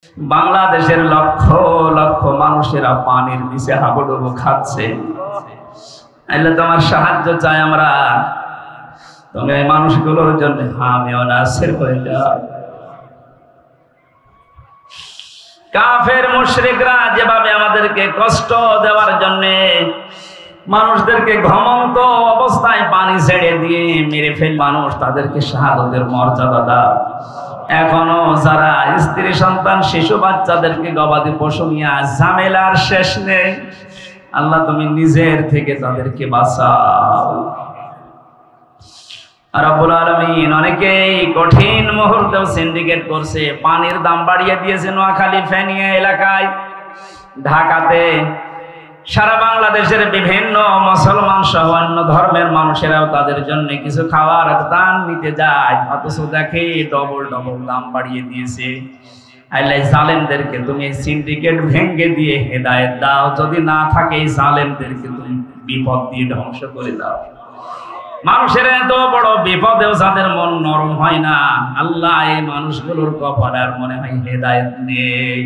বাংলাদেশের লক্ষ লক্ষ মানুষেরা পানির নিচে হাবুডুবু খাচ্ছে। আল্লাহ তোমার সাহায্য চাই আমরা, তুমি এই মানুষগুলোর জন্য হামিও নাসির হয়ে যাও। কাফের মুশরিকরা যেভাবে আমাদেরকে কষ্ট দেওয়ার জন্য মানুষদেরকে ঘুমন্ত অবস্থায় পানি ছেড়ে দিয়ে মেরে ফেল, মানুষ তাদেরকে শাহাদাতের মর্যাদা দাও। এখনো যারা স্ত্রী সন্তান শিশু বাচ্চাদেরকে গবাদি পশু নিয়ে ঝামেলার শেষ নেই, আল্লাহ তুমি নিজের থেকে তাদেরকে বাঁচাও। রব্বুল আলামিন অনেকেই কঠিন মুহূর্তেও সিন্ডিকেট করছে, পানির দাম বাড়িয়ে দিয়েছে নোয়াখালী ফেনী এলাকায়, ঢাকাতে, সারা বাংলাদেশের বিভিন্ন মুসলমান সহ অন্য ধর্মের মানুষেরাও তাদের জন্য কিছু খাওয়ার দান নিতে যায়, অথচ দেখে ডবল ডবল দাম বাড়িয়ে দিয়েছে। আল্লাহ জালেমদেরকে তুমি সিন্ডিকেট ভেঙে দিয়ে হেদায়েত দাও, যদি না থাকে এই জালেমদেরকে তুমি বিপদ দিয়ে ধ্বংস করে দাও। মানুষের এত বড় বিপদেও যাদের মন নরম হয় না, আল্লাহ এই মানুষগুলোর কপালে আর মনে হয় হেদায়েত নেই।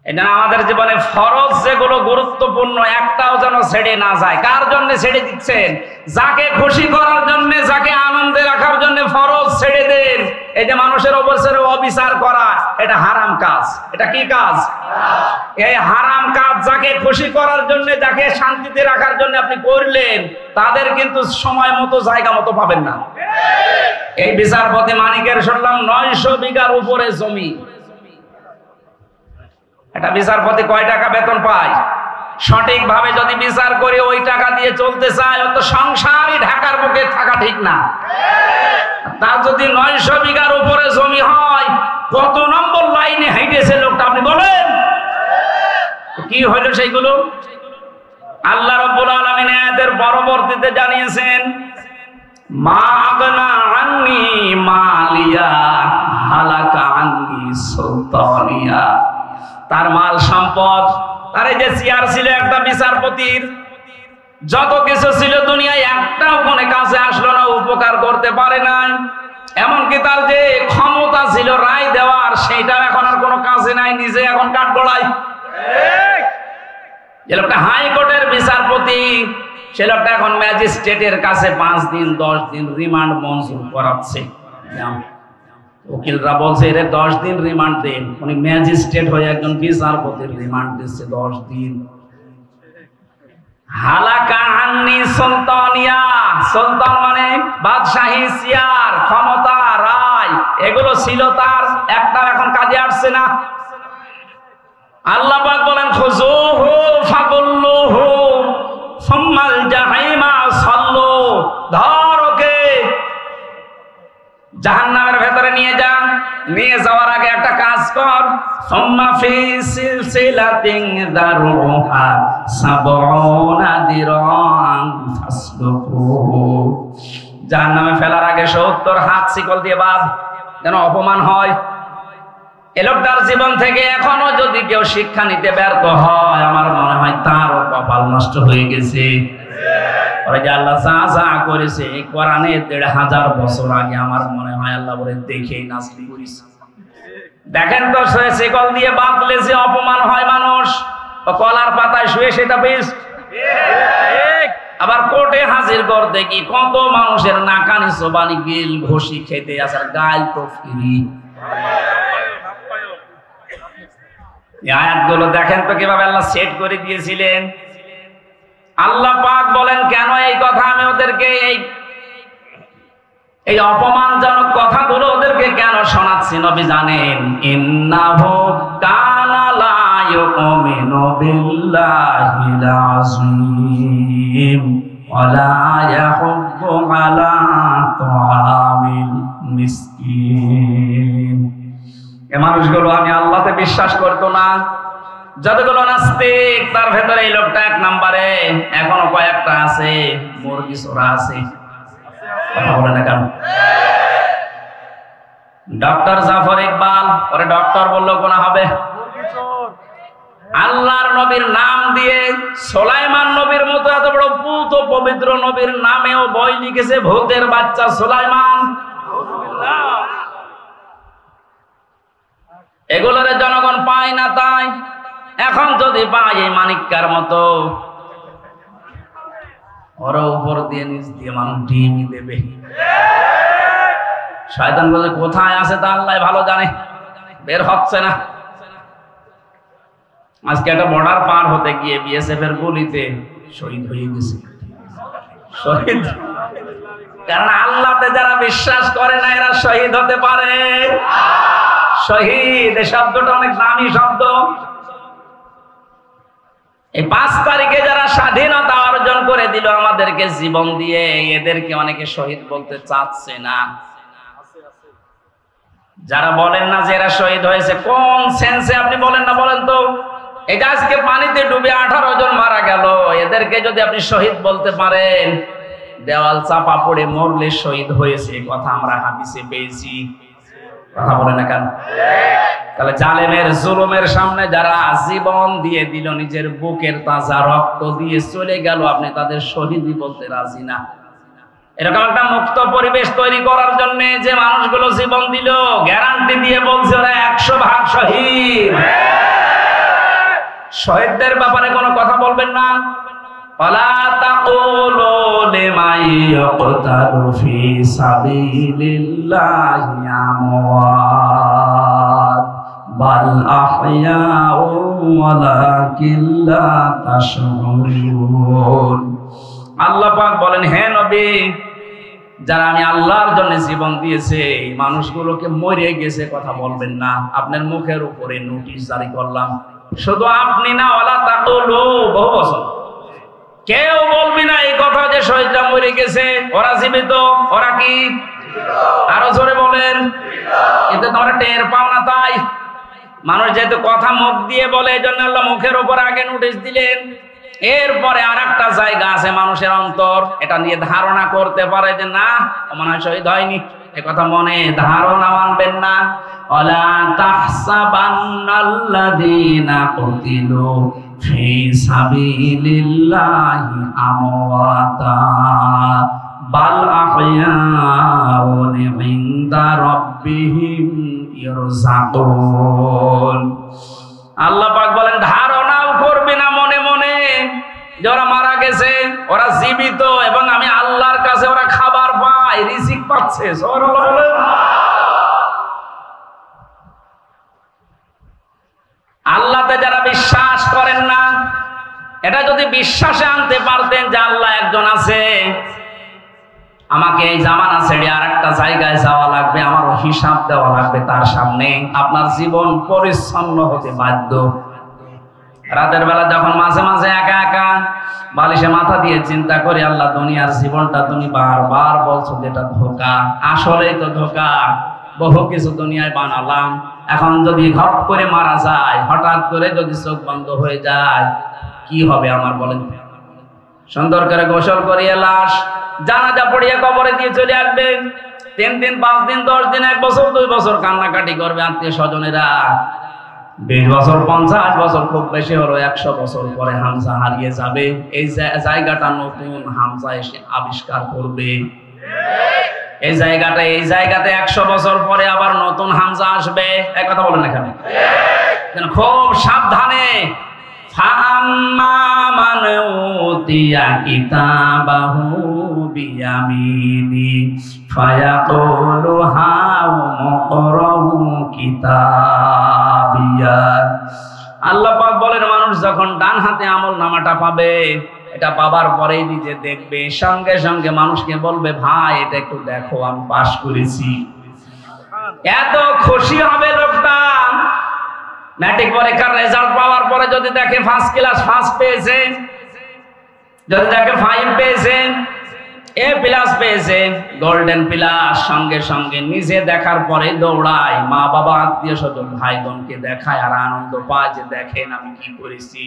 এটা আমাদের জীবনে ফরজ যেগুলো গুরুত্বপূর্ণ একটাও যেন ছেড়ে না যায়। কার জন্য ছেড়ে দিচ্ছেন? যাকে খুশি করার জন্য, যাকে আনন্দে রাখার জন্য ফরজ ছেড়ে দেন। এই যে মানুষের উপর অবিচার করা, এটা হারাম কাজ। এটা কি কাজ? এই হারাম কাজ যাকে খুশি করার জন্য, যাকে শান্তিতে রাখার জন্য আপনি করলেন, তাদের কিন্তু সময় মতো জায়গা মতো পাবেন না। এই বিচারপতি মানিকের শুনলাম 900 বিঘার উপরে জমি। একটা বিচারপতি কয় টাকা বেতন পায়? সঠিকভাবে যদি বিচার করে ওই টাকা দিয়ে চলতে চায়, অত সংসারই ঢাকার বুকে থাকা ঠিক না। তার যদি 900 বিঘার উপরে জমি হয়, কত নম্বর লাইনে হাইটেছে লোকটা আপনি বলেন? কি হইল সেইগুলো? আল্লাহ রাব্বুল আলামিন এদের পরবর্তীতে জানিয়েছেন, মা আগনা আন্নি মালিয়া হালাকা আন্নি সুলতানিয়া। তার মাল সম্পদ, তার এই যে চেয়ার ছিল একটা বিচারপতির, যত কিছু ছিল দুনিয়ায় একটাও কোনো কাজে আসলো না, উপকার করতে পারে নাই। এমনকি তার যে ক্ষমতা ছিল রায় দেওয়ার, সেইটা এখন আর কোনো কাজে নাই, নিজে এখন কাঠগড়ায়। যে লোকটা হাইকোর্টের বিচারপতি, সে লোকটা এখন ম্যাজিস্ট্রেটের কাছে 5 দিন 10 দিন রিমান্ড মঞ্জুর করাচ্ছে। উকিলরা বলছে এর 10 দিন রিমান্ড দেন, উনি ম্যাজিস্ট্রেট হয়ে একজন বিচারপতির রিমান্ড দিচ্ছে 10 দিন। হালাকা আন্নি সুলতানিয়া, সুলতান মানে বাদশাহী, চেয়ার, ক্ষমতা, রায়, এগুলো ছিল তার, একটা এখন কাজে আসছে না। আল্লাহ পাক বলেন, খুযুহু ফাগুল্লুহু সুম্মাল জাহিমা সাল্লু। ধর ওকে, জাহান্নামের ভেতরে নিয়ে যান। নিয়ে যাওয়ার আগে একটা কাজ কর, সুম্মা ফি সিলসিলাতিন দারুহা সাবউনা দিরান ফাসলুকু। জাহান্নামে ফেলার আগে 70 হাত শিকল দিয়ে বাঁধ, যেন অপমান হয়। এ লোকটার জীবন থেকে এখনো যদি কেউ শিক্ষা নিতে ব্যর্থ হয়, আমার মনে হয় তারও কপাল নষ্ট হয়ে গেছে। আল্লাহ যা যা করেছে এই কোরআনে 1500 বছর আগে, আমার মনে হয় আল্লাহ বলে দেখেই নাসলি করেছে। দেখেন তো, শিকল দিয়ে বাঁধলে যে অপমান হয় মানুষ, কলার পাতায় শুয়ে সেটা বেশ। আবার কোর্টে হাজির করতে কি কত মানুষের নাকানি সোবানি গিল ঘষি খেতে আসার গাল তো ফিরি। আয়াতগুলো দেখেন তো কিভাবে আল্লাহ সেট করে দিয়েছিলেন। আল্লাহ পাক বলেন, কেন এই কথা আমি ওদেরকে এই অপমানজনক কথাগুলো ওদেরকে কেন শোনাচ্ছি? নবী জানেন, ইন্নাহু কানা লা ইউমিনু বিল্লাহিল আযীম ওয়া লা ইয়াহুদ্দু আলা তুআমিল মিসকিন। এই মানুষগুলো আমি আল্লাহতে বিশ্বাস করতো না। যতগুলো নাস্তিক, তার ভেতরে এই লোকটা 1 নম্বরে। এখনো কয়েকটা আছে, মুরগি চোরা আছে। কথা বলে না কেন? ডক্টর জাফর ইকবাল, ওরে ডক্টর বললেও গোনা হবে। আল্লাহর নবীর নাম দিয়ে সুলাইমান নবীর মতো এত বড় পুত পবিত্র নবীর নামেও বই লিখেছে ভূতের বাচ্চা সুলাইমান। এগুলোর জনগণ পায় না, তাই এখন যদি পায় এই মানিক্কার মতো, ওরা উপর দিয়ে নিচ দিয়ে মানুষ ডিমই দেবে। শয়তান বলে কোথায় আছে তা আল্লাহ ভালো জানে, বের হচ্ছে না। আজকে একটা বর্ডার পার হতে গিয়ে বিএসএফ এর গুলিতে শহীদ হয়ে গেছে। শহীদ, কারণ আল্লাহতে যারা বিশ্বাস করে না এরা শহীদ হতে পারে। শহীদ এই শব্দটা অনেক দামি শব্দ। এই 5 তারিখে যারা স্বাধীনতা অর্জন করে দিল আমাদেরকে জীবন দিয়ে, এদেরকে অনেকে শহীদ বলতে চাচ্ছে না। যারা বলেন না যে এরা শহীদ হয়েছে, কোন সেন্সে আপনি বলেন না বলেন তো? এটা আজকে পানিতে ডুবে 18 জন মারা গেল, এদেরকে যদি আপনি শহীদ বলতে পারেন, দেওয়াল চাপা পড়ে মরলে শহীদ হয়েছে কথা আমরা হাদিসে পেয়েছি। কথা বলে না কেন? তাহলে জালেমের জুলুমের সামনে যারা জীবন দিয়ে দিল, নিজের বুকের তাজা রক্ত দিয়ে চলে গেল, আপনি তাদের শহীদই বলতে রাজি না। এরকম একটা মুক্ত পরিবেশ তৈরি করার জন্য যে মানুষগুলো জীবন দিল, গ্যারান্টি দিয়ে বলছে ওরা 100% শহীদ। শহীদদের ব্যাপারে কোনো কথা বলবেন না। ওয়ালা তাকুলু লিমান ইয়াকতালু ফি সাবিলিল্লাহি আমওয়াত বাল আহইয়াউ ওয়ালাকিন লা তাশউরুন। আল্লাহ পাক বলেন, হে নবী, যারা আমি আল্লাহর জন্য জীবন দিয়েছে এই মানুষগুলোকে মরে গেছে কথা বলবেন না। আপনার মুখের উপরে নোটিশ জারি করলাম, শুধু আপনি না, ওয়ালা তাকুলু বহু বছর কেউ বলবি না এই কথা যে শহীদরা মরে গেছে, ওরা জীবিত। ওরা কি? আরো জোরে বলেন। এতে তোমরা টের পাও না, তাই মানুষ যেহেতু কথা মুখ দিয়ে বলে, এই জন্য আল্লাহ মুখের উপর আগে নোটিশ দিলেন। এরপরে আরেকটা জায়গা আছে মানুষের অন্তর, এটা নিয়ে ধারণা করতে পারে যে না, মনে হয় শহীদ হয়নি, এ কথা মনে ধারণা মানবেন না। ওয়ালা তাহসাবান্নাল্লাযীনা কুতিলু ফি সাবিলিল্লাহি আমওয়াতা বাল আহইয়াউন ইনদা রাব্বিহিম ইরযাকুন। আল্লাহ পাক বলেন, ধারণাও করবে না মনে মনে যে ওরা মারা গেছে, ওরা জীবিত এবং আমি আল্লাহর কাছে ওরা খাবার পায়, রিজিক পাচ্ছে। সুবহানাল্লাহ বলেন। আল্লাহতে যারা বিশ্বাস করেন না, এটা যদি বিশ্বাসে আনতে পারতেন যে আল্লাহ একজন আছে, আমাকে এই জামানা ছেড়ে আর একটা জায়গায় যাওয়া লাগবে, আমারও হিসাব দেওয়া লাগবে তার সামনে, আপনার জীবন পরিচ্ছন্ন হতে বাধ্য। রাতের বেলা যখন মাঝে মাঝে একা একা বালিশে মাথা দিয়ে চিন্তা করি, আল্লাহ দুনিয়ার জীবনটা তুমি বারবার বলছো যেটা ধোঁকা, আসলেই তো ধোঁকা। বহু কিছু দুনিয়ায় বানালাম, এখন যদি হট করে মারা যায়, হঠাৎ করে যদি চোখ বন্ধ হয়ে যায়, কি হবে আমার বলেন? সুন্দর করে গোসল করিয়ে লাশ জানাজা পড়িয়ে কবরে দিয়ে চলে আসবেন। 3 দিন 5 দিন 10 দিন 1 বছর 2 বছর কান্নাকাটি করবে আত্মীয় স্বজনেরা। 20 বছর 50 বছর খুব বেশি হলো 100 বছর পরে হামজা হারিয়ে যাবে। এই জায়গাটা নতুন হামজা এসে আবিষ্কার করবে। এই জায়গাতে 100 বছর পরে আবার নতুন হামজা আসবে। এক কথা বলেন এখানে, খুব সাবধানে। ফাম্মা মান উতিয়া কিতাবাহু বিয়ামিনি ফায়াকুলু হাউ মুকরাউ কিতাবিয়া। আল্লাহ পাক বলেন, মানুষ যখন ডান হাতে আমলনামাটা পাবে, এটা পাবার পরেই নিজে দেখবে, সঙ্গে সঙ্গে মানুষকে বলবে, ভাই এটা একটু দেখো আমি পাস করেছি। এত খুশি হবে লোকটা। ম্যাট্রিক পরীক্ষার রেজাল্ট পাওয়ার পরে যদি দেখে ফার্স্ট ক্লাস ফার্স্ট পেয়েছে, যদি দেখে 5 পেয়েছে, A+ পেয়েছে, গোল্ডেন প্লাস, সঙ্গে সঙ্গে নিজে দেখার পরে দৌড়ায়, মা বাবা আত্মীয় স্বজন ভাই বোনকে দেখায় আর আনন্দ পায় যে দেখেন আমি কি করেছি।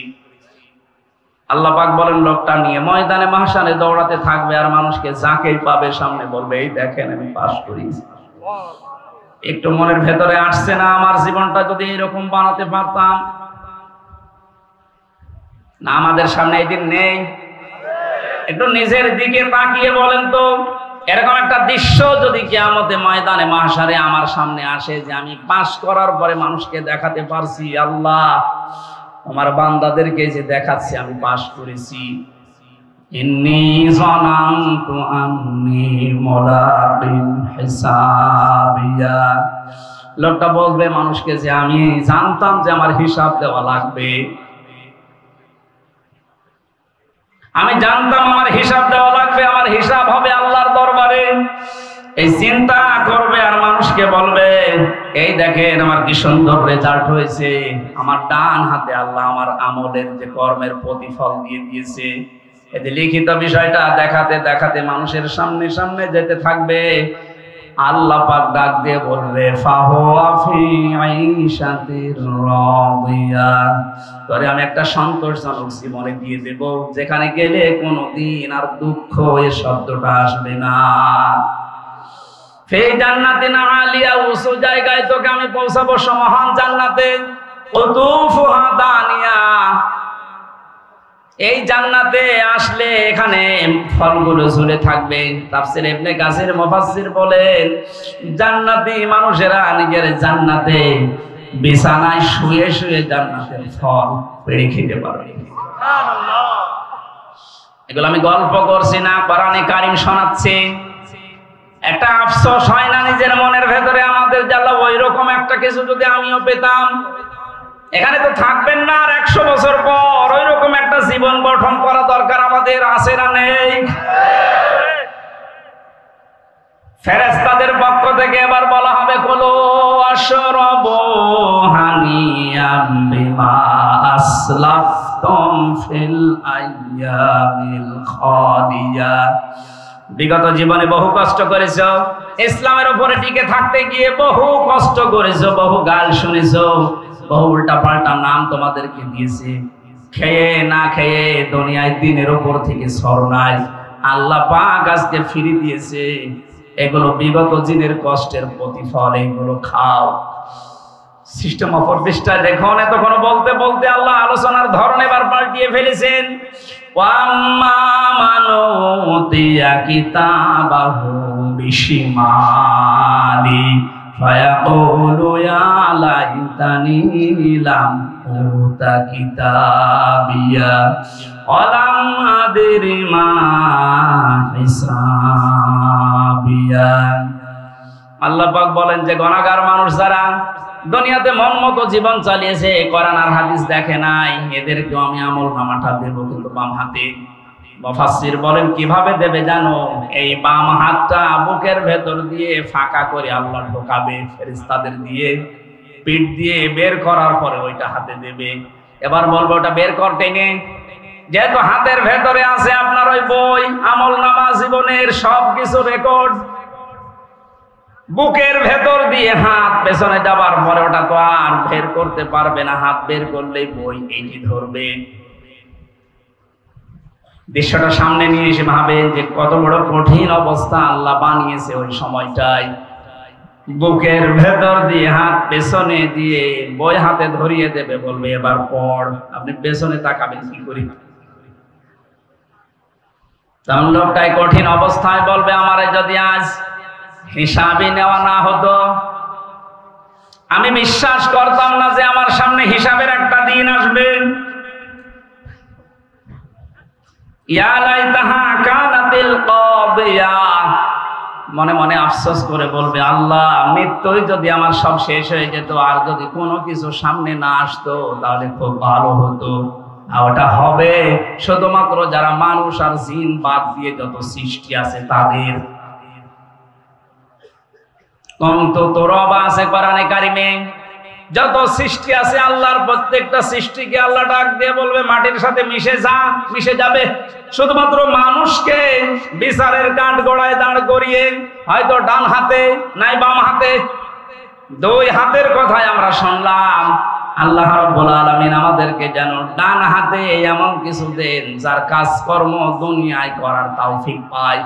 আল্লাহ পাক বলেন, লোকটা নিয়ে ময়দানে মাহশারে দৌড়াতে থাকবে আর মানুষকে যাকেই পাবে সামনে বলবে, এই দেখেন আমি পাস করেছি। একটু মনের ভেতরে আসছে না, আমার জীবনটা যদি এরকম বানাতে পারতাম? না, আমাদের সামনে এই দিন নেই। একটু নিজের দিকে তাকিয়ে বলেন তো, এরকম একটা দৃশ্য যদি কিয়ামতে ময়দানে মাহশারে আমার সামনে আসে যে আমি পাস করার পরে মানুষকে দেখাতে পারছি, আল্লাহ আমার বান্দাদেরকে যে দেখাচ্ছি আমি পাস করেছি, ইন্নী যানানতু আন্নী মুলাকিন হিসাবিয়া, লোকটা বলবে মানুষকে যে আমি জানতাম যে আমার হিসাব দেওয়া লাগবে, আমি জানতাম আমার হিসাব দেওয়া লাগবে, আমার হিসাব হবে আল্লাহর দরবারে। এই চিন্তা করবে আর মানুষকে বলবে এই দেখেন আমার কি সুন্দর রেজাল্ট হয়েছে, আমার ডান হাতে আল্লাহ আমার আমলের যে কর্মের প্রতিফল দিয়ে দিয়েছে। এই যে লিখিত বিষয়টা দেখাতে দেখাতে মানুষের সামনে সামনে যেতে থাকবে, আল্লাহ পাক ডাক দিয়ে বলবে ফাহুয়া ফি আইশাতির রাদিয়া, তবে আমি একটা সন্তোষজনক জীবনে দিয়ে দেব, যেখানে গেলে কোনোদিন আর দুঃখ এই শব্দটা আসবে না। ফি জান্নাতিন আলিয়া, উঁচু জায়গায় তোকে আমি পৌঁছাবো, মহান জান্নাতে। কুতুফুহা দানিয়া, এই জান্নাতে আসলে এখানে ফলগুলো ঝুলে থাকবে। তাফসীর ইবনে কাসির মুফাসসির বলেন জান্নাতি মানুষেরা নিজের জান্নাতে বিছানায় শুয়ে শুয়ে জান্নাতের ফল পেড়ে খেতে পারবে। সুবহানাল্লাহ। এগুলো আমি গল্প করছি না, কোরআনে কারীম শোনাচ্ছি। একটা আফসোস হয় না নিজের মনের ভেতরে আমাদের, জাল্লা ওই রকম একটা কিছু যদি আমিও পেতাম। এখানে তো থাকবেন না, আর 100 বছর পর ওই রকম একটা জীবন গঠন করা দরকার আমাদের, আছে না নেই? ফেরেশতাদের পক্ষ থেকে এবার বলা হবে কুলু আশরাবু হানিয়াম বিমা আসলাফতুম ফিল আইয়ামিল খালিয়া, বিগত জীবনে বহু কষ্ট করেছো, ইসলামের উপরে টিকে থাকতে গিয়ে বহু কষ্ট করেছো, বহু গাল শুনেছো, বহু উল্টা পাল্টা নাম তোমাদেরকে দিয়েছে, খেয়ে না খেয়ে দুনিয়ায় দিনের উপর থেকে সরনাই আল্লাহ পাক আজকে ফিরে দিয়েছে। এগুলো বিগত দিনের কষ্টের প্রতিফল, এগুলো খাও। সিস্টেম অফ পৃষ্ঠায় দেখুন, এতক্ষণ বলতে বলতে আল্লাহ আলোচনার ধরন এবার পাল্টিয়ে ফেলেছেন। ওয়াম্মা মান উতিয়া কিতাবাহু বিশিমালি ফায়াকুলু ইয়া লাইতানি লাম উতা কিতাবিয়া ওয়ালাম আদরি মা হিসাবিয়া। আল্লাহ পাক বলেন যে গুনাহগার মানুষ যারা দুনিয়াতে মন মতো জীবন চালিয়েছে, কোরআন আর হাদিস দেখে নাই, এদেরকেও আমি আমলনামাটা দেব, কিন্তু বাম হাতে। মুফাসসির বলেন কিভাবে দেবে জানো? এই বাম হাতটা বুকের ভেতর দিয়ে ফাঁকা করে আল্লাহ ঢোকাবে ফেরেশতাদের দিয়ে, পিঠ দিয়ে বের করার পরে ওইটা হাতে দেবে। এবার বলবো ওটা বের করতে নেই, যেহেতু হাতের ভেতরে আছে আপনার ওই বই, আমলনামা, জীবনের সবকিছু রেকর্ড। বুকের ভেতর দিয়ে হাত পেছনে যাবার পরে ওটা তো আর বের করতে পারবে না, হাত বের করলেই বই এইটি ধরবে। দৃশ্যটা সামনে নিয়ে এসে ভাবে যে কত বড় কঠিন অবস্থা আল্লাহ বানিয়েছে ওই সময়টায়। বুকের ভেতর দিয়ে হাত পেছনে দিয়ে বই হাতে ধরিয়ে দেবে, বলবে এবার পড়। আপনি পেছনে তাকাবেন কি করি? তখন লোকটাই কঠিন অবস্থায় বলবে আমারে যদি আজ হিসাবই নেওয়া না হতো, আমি বিশ্বাস করতাম না যে আমার সামনে হিসাবের একটা দিন আসবে। ইয়া লাইতাহা কানাতিল কাদিয়া, মনে মনে আফসোস করে বলবে আল্লাহ মৃত্যুই যদি আমার সব শেষ হয়ে যেত, আর যদি কোনো কিছু সামনে না আসতো তাহলে খুব ভালো হতো। আর ওটা হবে শুধুমাত্র যারা মানুষ আর জিন বাদ দিয়ে যত সৃষ্টি আছে তাদের। কোরআনে কারিমে যত সৃষ্টি আছে আল্লাহর প্রত্যেকটা সৃষ্টিকে আল্লাহ ডাক দিয়ে বলবে মাটির সাথে মিশে যা, মিশে যাবে। শুধুমাত্র মানুষকে বিচারের কাঠ গড়ায় দাঁড় করিয়ে হয়তো ডান হাতে নাই বাম হাতে, দুই হাতের কথাই আমরা শুনলাম। আল্লাহ রাব্বুল আলামিন আমাদেরকে যেন ডান হাতে এমন কিছু দেন যার কাজকর্ম দুনিয়ায় করার তৌফিক পায়।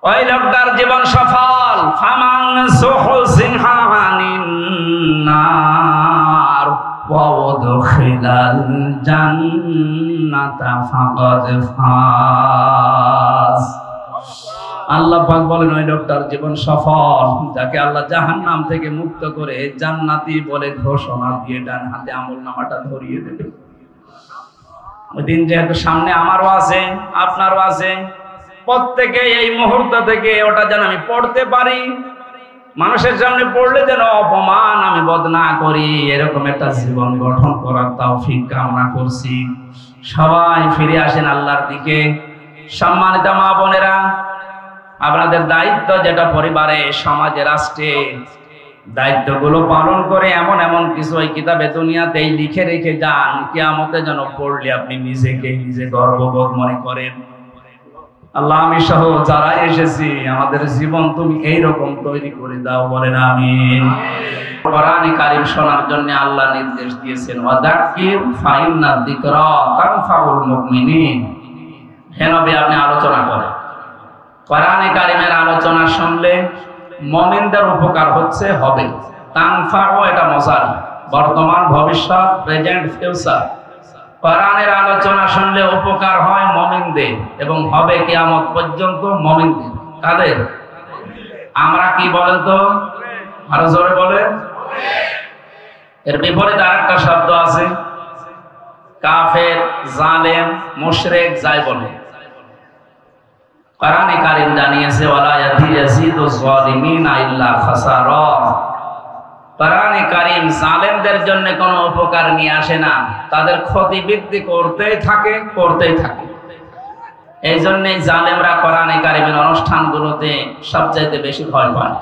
ওই লোকটার জীবন সফল। ফামান সুহসিনহা আনিন নার ওয়া উদখিলাল জান্নাতা ফাকাদ ফাজ। আল্লাহ পাক বলেন ওই লোকটার জীবন সফল, যাকে আল্লাহ জাহান্নাম থেকে মুক্ত করে জান্নাতি বলে ঘোষণা দিয়ে ডান হাতে আমলনামাটা ধরিয়ে দেবে। ওই দিন যেহেতু সামনে আমারও আছে, আপনারও আছে, প্রত্যেকে এই মুহূর্ত থেকে ওটা যেন আমি পড়তে পারি, মানুষের সামনে পড়লে যেন অপমান আমি বদ না করি, এরকম একটা জীবন গঠন করার তৌফিক কামনা করছি। সবাই ফিরে আসেন আল্লাহর দিকে। সম্মানিত মা বোনেরা, আপনাদের দায়িত্ব যেটা পরিবারে, সমাজে, রাষ্ট্রে, দায়িত্বগুলো পালন করে এমন এমন কিছু ওই কিতাবে দুনিয়াতেই লিখে রেখে যান, কিয়ামতে যেন পড়লে আপনি নিজেকে নিজে গর্ববোধ মনে করেন। আল্লাহ আমি সহ যারা এসেছি আমাদের জীবন তুমি এইরকম তৈরি করে দাও, বলেন আমিন। কোরআনে কারীম শোনার জন্য আল্লাহ নির্দেশ দিয়েছেন, ওয়াযাক্কির ফাইন্না যিকরা তানফাউল মুমিনিন। হে নবী, আপনি আলোচনা করেন। কোরআনে কারীমের আলোচনা শুনলে মুমিনদের উপকার হচ্ছে, হবে। তানফাউ এটা মজার, বর্তমান, ভবিষ্যৎ, প্রেজেন্ট, ফিউচার। কোরআনের আলোচনা শুনলে উপকার হয় মুমিনদের এবং হবে কিয়ামত পর্যন্ত মুমিনদের। কাদের? আমরা কি বলেন তো, আরো জোরে বলেন। এর বিপরীতে আরেকটা শব্দ আছে, কাফের, জালেম, মুশরিক যাই বলে। কোরআনে কারীম জানিয়েছে ওয়ালা ইয়াজিদুজ যালিমিনা ইল্লা খাসারা। কোরআনে কারীম জালেমদের জন্য কোনো উপকার নিয়ে আসে না, তাদের ক্ষতি বৃদ্ধি করতেই থাকে, করতেই থাকে। এই জন্যই জালেমরা কোরআনে কারীমের অনুষ্ঠানগুলোতে সবচাইতে বেশি ভয় পায়।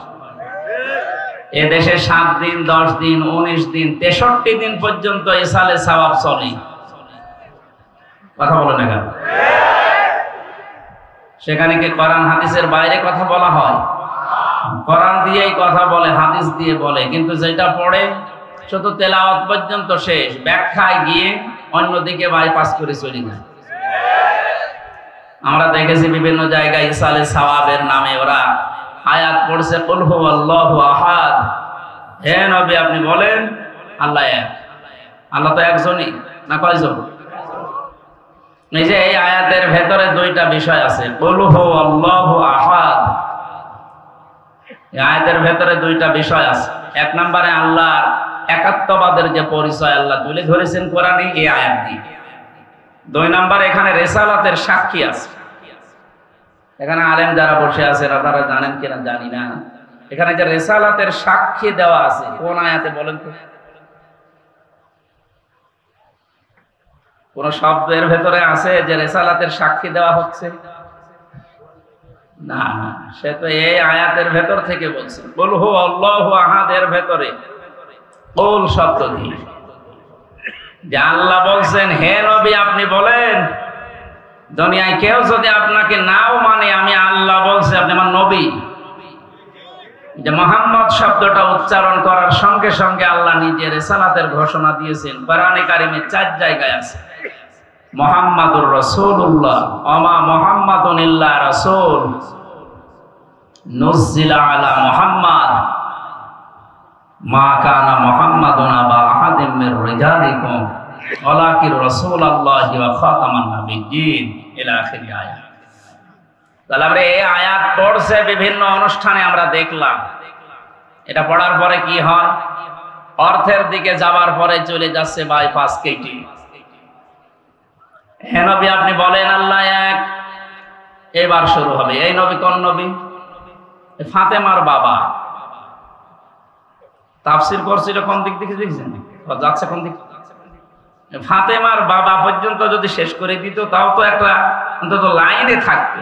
এ দেশে 7 দিন, 10 দিন, 19 দিন, 63 দিন পর্যন্ত ইসালে সওয়াব চলে। কথা বলে না কেন? সেখানে কি কোরআন হাদিসের বাইরে কথা বলা হয়? কোরআন দিয়েই কথা বলে, হাদিস দিয়ে বলে, কিন্তু যেটা পড়ে শুধু তেলাওয়াত পর্যন্ত শেষ, ব্যাখ্যায় গিয়ে অন্যদিকে বাইপাস করে চলে যায়। আমরা দেখেছি বিভিন্ন জায়গায় ইসালে সওয়াবের নামে ওরা আয়াত পড়ছে, কুল হুয়াল্লাহু আহাদ। হে নবী, আপনি বলেন আল্লাহ এক। আল্লাহ তো একজনই, না কয়জন? এই যে এই আয়াতের ভেতরে দুইটা বিষয় আছে, কুল হুয়াল্লাহু আহাদ। এই আয়াতের ভেতরে দুইটা বিষয় আছে। এক নম্বরে আল্লাহর একাত্মবাদের যে পরিচয় আল্লাহ তুলে ধরেছেন কোরআনে এই আয়াত দিয়ে। 2 নম্বর, এখানে রিসালাতের সাক্ষী আছে। এখানে আলেম যারা বসে আছেন আপনারা জানেন কিনা জানি না, এখানে যে রিসালাতের সাক্ষী দেওয়া আছে কোন আয়াতে বলেন তো? কোন শব্দের ভেতরে আছে যে রিসালাতের সাক্ষী দেওয়া হচ্ছে? না, সে তো এই আয়াতের ভেতর থেকে বলছে, কুল হুয়াল্লাহু আহাদের ভেতরে কুল শব্দ দিয়ে যে আল্লাহ বলছেন, হে নবী আপনি বলেন, দুনিয়ায় কেউ যদি আপনাকে নাও মানে আমি আল্লাহ বলছি আপনি আমার নবী। যে মুহাম্মদ শব্দটা উচ্চারণ করার সঙ্গে সঙ্গে আল্লাহ নিজে রিসালাতের ঘোষণা দিয়েছেন। কোরআনে কারিমে 4 জায়গায় আছে মুহাম্মাদুর রাসূলুল্লাহ, ওমা মুহাম্মাদুন ইল্লা রাসূল নুজিলা আলা মুহাম্মাদ মা কানা মুহাম্মাদুন আবা আহাদিম মির রিজালিকুম ওয়ালাকিন রাসূলুল্লাহি ওয়া খাতামান নাবিয়্যিন ইলা আখির আয়াত। তাহলে আমরা এই আয়াত পড়ছে বিভিন্ন অনুষ্ঠানে আমরা দেখলাম। এটা পড়ার পরে কি হয়? অর্থের দিকে যাওয়ার পরে চলে যাচ্ছে বাইপাস কেটে। হে নবী আপনি বলেন আল্লাহ এক। এবার শুরু হবে। এই নবী কোন নবী? ফাতেমার বাবা। তাফসীর করছিল কোন দিক থেকে দেখছেন? যাচ্ছে কোন দিক? ফাতেমার বাবা পর্যন্ত যদি শেষ করে দিত তাও তো একটা অন্তত লাইনে থাকতো।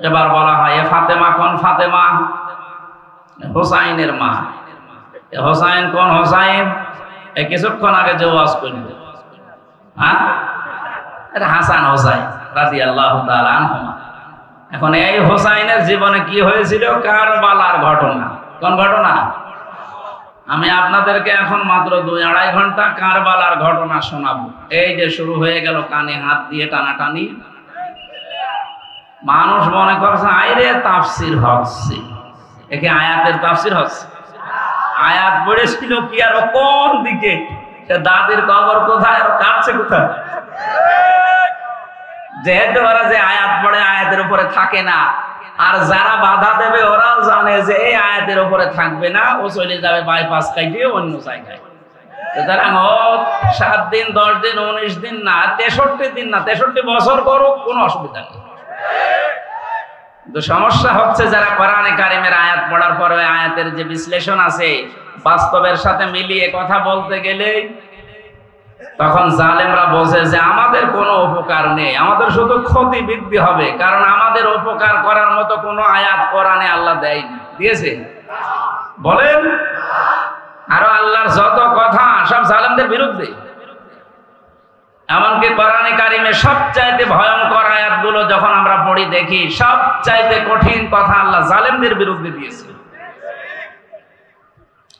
এবার বলা হয় এ ফাতেমা কোন ফাতেমা? হোসাইনের মা। হোসাইন কোন হোসাইন? এই কিছুক্ষণ আগে যে ওয়াজ করল, হ্যাঁ, এটা হাসান হোসাইন রাদিয়াল্লাহু তাআলা আনহুমা। এখন এই হোসাইনের জীবনে কি হয়েছিল? কারবালার ঘটনা। কোন ঘটনা? আমি আপনাদেরকে এখন মাত্র 2-2.5 ঘন্টা কারবালার ঘটনা শোনাবো। এই যে শুরু হয়ে গেল কানে হাত দিয়ে টানাটানি। মানুষ মনে করছে আইরে তাফসীর হচ্ছে, একে আয়াতের তাফসীর হচ্ছে। আয়াত পড়েছিল কি আর কোন দিকে? দাদির কবর কোথায় আর কাটছে কোথায়? যেহেতু ওরা যে আয়াত পড়ে আয়াতের উপরে থাকে না, আর যারা বাধা দেবে ওরাও জানে যে এই আয়াতের উপরে থাকবে না, ও চলে যাবে বাইপাস কাটিয়ে অন্য জায়গায়। সুতরাং ও 7 দিন 10 দিন 19 দিন না 63 দিন না 63 বছর করুক, কোনো অসুবিধা নেই। তো সমস্যা হচ্ছে যারা কোরআনে কারিমের আয়াত পড়ার পরে আয়াতের যে বিশ্লেষণ আছে বাস্তবের সাথে মিলিয়ে কথা বলতে গেলে তখন জালেমরা বোঝে যে আমাদের কোনো উপকার নেই, আমাদের শুধু ক্ষতি বৃদ্ধি হবে, কারণ আমাদের উপকার করার মতো কোনো আয়াত কোরআনে আল্লাহ দেয়নি। দিয়েছে? বলেন। আরো আল্লাহর যত কথা সব জালেমদের বিরুদ্ধে। এমনকি কোরআনে কারিমে সবচাইতে ভয়ঙ্কর আয়াতগুলো যখন আমরা পড়ি দেখি সবচাইতে কঠিন কথা আল্লাহ জালেমদের বিরুদ্ধে দিয়েছে।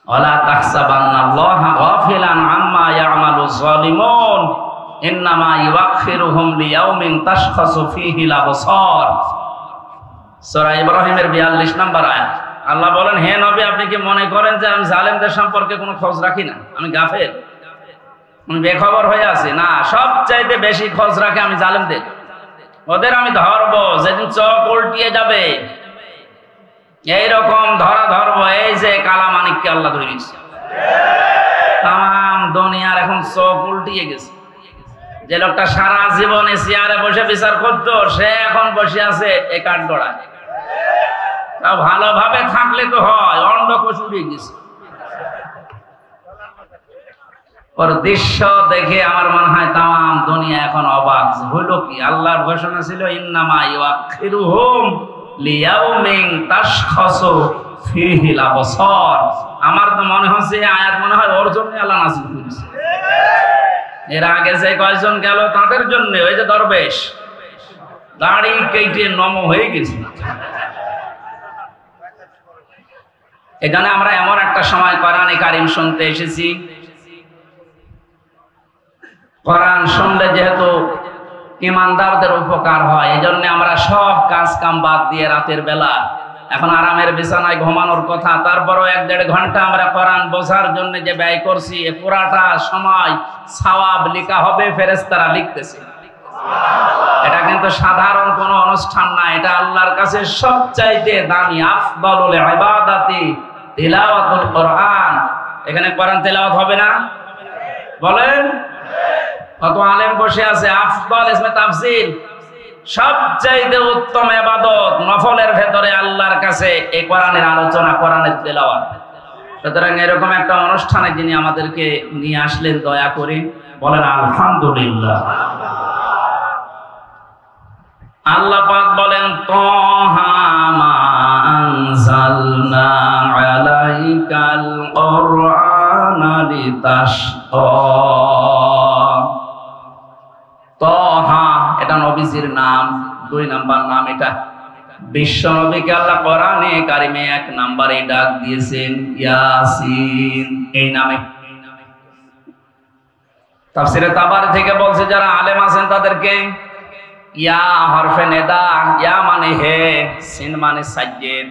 ওয়ালা তাহসাবান্নাল্লাহা গাফিলান আম্মা ইয়ামালুজ জালিমুন ইন্নামা ইউআখিরুহুম লিয়াউমিন তাশখাসু ফীহিল আবসার। সূরা ইব্রাহিমের 42 নম্বর আয়াত। আল্লাহ বলেন, হে নবী, আপনি কি মনে করেন যে আমি জালেমদের সম্পর্কে কোনো খোঁজ রাখি না? আমি গাফেল, আমি বেখবর হয়ে আছি? না, সবচাইতে বেশি খোঁজ রাখে আমি জালেমদের। ওদের আমি ধরবো যেদিন চোখ উল্টিয়ে যাবে, এইরকম ধরা ধরবো। এই যে কালামানিককে আল্লাহ ধরেছে, তাম দুনিয়ার এখন চোখ উল্টিয়ে গেছে। যে লোকটা সারা জীবনে চেয়ারে বসে বিচার করতো, সে এখন বসে আছে এই কাঠগড়ায়। তাও ভালোভাবে থাকলে তো হয়, অন্ধকোষ উড়ে গেছে। ওর দৃশ্য দেখে আমার মনে হয় তাম দুনিয়া এখন অবাক, হইল কি? আল্লাহর ঘোষণা ছিল ইন্নামা ইউআখিরুহুম লিয়াউমিন তাশখাসু ফীহিল আবসার। আমার তো মনে হচ্ছে আয়াত মনে হয় ওর জন্য আল্লাহ নাযিল করেছে। এর আগে যে কয়জন গেল তাদের জন্য, ওই যে দরবেশ দাড়ি কেটে নম হয়ে গেছে। এখানে আমরা এমন একটা সময় কোরআনে কারিম শুনতে এসেছি, কোরআন শুনলে যেহেতু ইমানদারদের উপকার হয়, এই জন্য আমরা সব কাজ কাম বাদ দিয়ে রাতের বেলা এখন আরামের বিছানায় ঘুমানোর কথা, তারপরও 1-1.5 ঘন্টা আমরা কোরআন বোঝার জন্য যে ব্যয় করছি, এ পুরাটা সময় সওয়াব লেখা হবে, ফেরেশতারা লিখতেছে। এটা কিন্তু সাধারণ কোনো অনুষ্ঠান না, এটা আল্লাহর কাছে সবচাইতে দামি আফদালুল ইবাদাতি তিলাওয়াতুল কোরআন। এখানে কোরআন তেলাওয়াত হবে না? বলেন। কত আলেম বসে আছে, আফদাল ইসমে তাফসীর, সবচাইতে উত্তম ইবাদত নফলের ভেতরে আল্লাহর কাছে এই কোরআনের আলোচনা, কোরআনের তেলাওয়াত। সুতরাং এরকম একটা অনুষ্ঠানে যিনি আমাদেরকে নিয়ে আসলেন, দয়া করে বলেন আলহামদুলিল্লাহ। আল্লাহ পাক বলেন, তাহা মা আনজালনা আলাইকাল কুরআনা লিতাশকা। তাহা এটা নবীজির নাম, 2 নাম্বার নাম এটা। বিশ্ব নবীকে আল্লাহ কোরআনে কারিমে 1 নম্বরে ডাক দিয়েছেন ইয়াসিন এই নামে। তাফসীরে তাবারী থেকে বলছে, যারা আলেম আছেন তাদেরকে ইয়া হরফে নেদা, ইয়া মানে হে, সিন মানে সাজ্জেদ।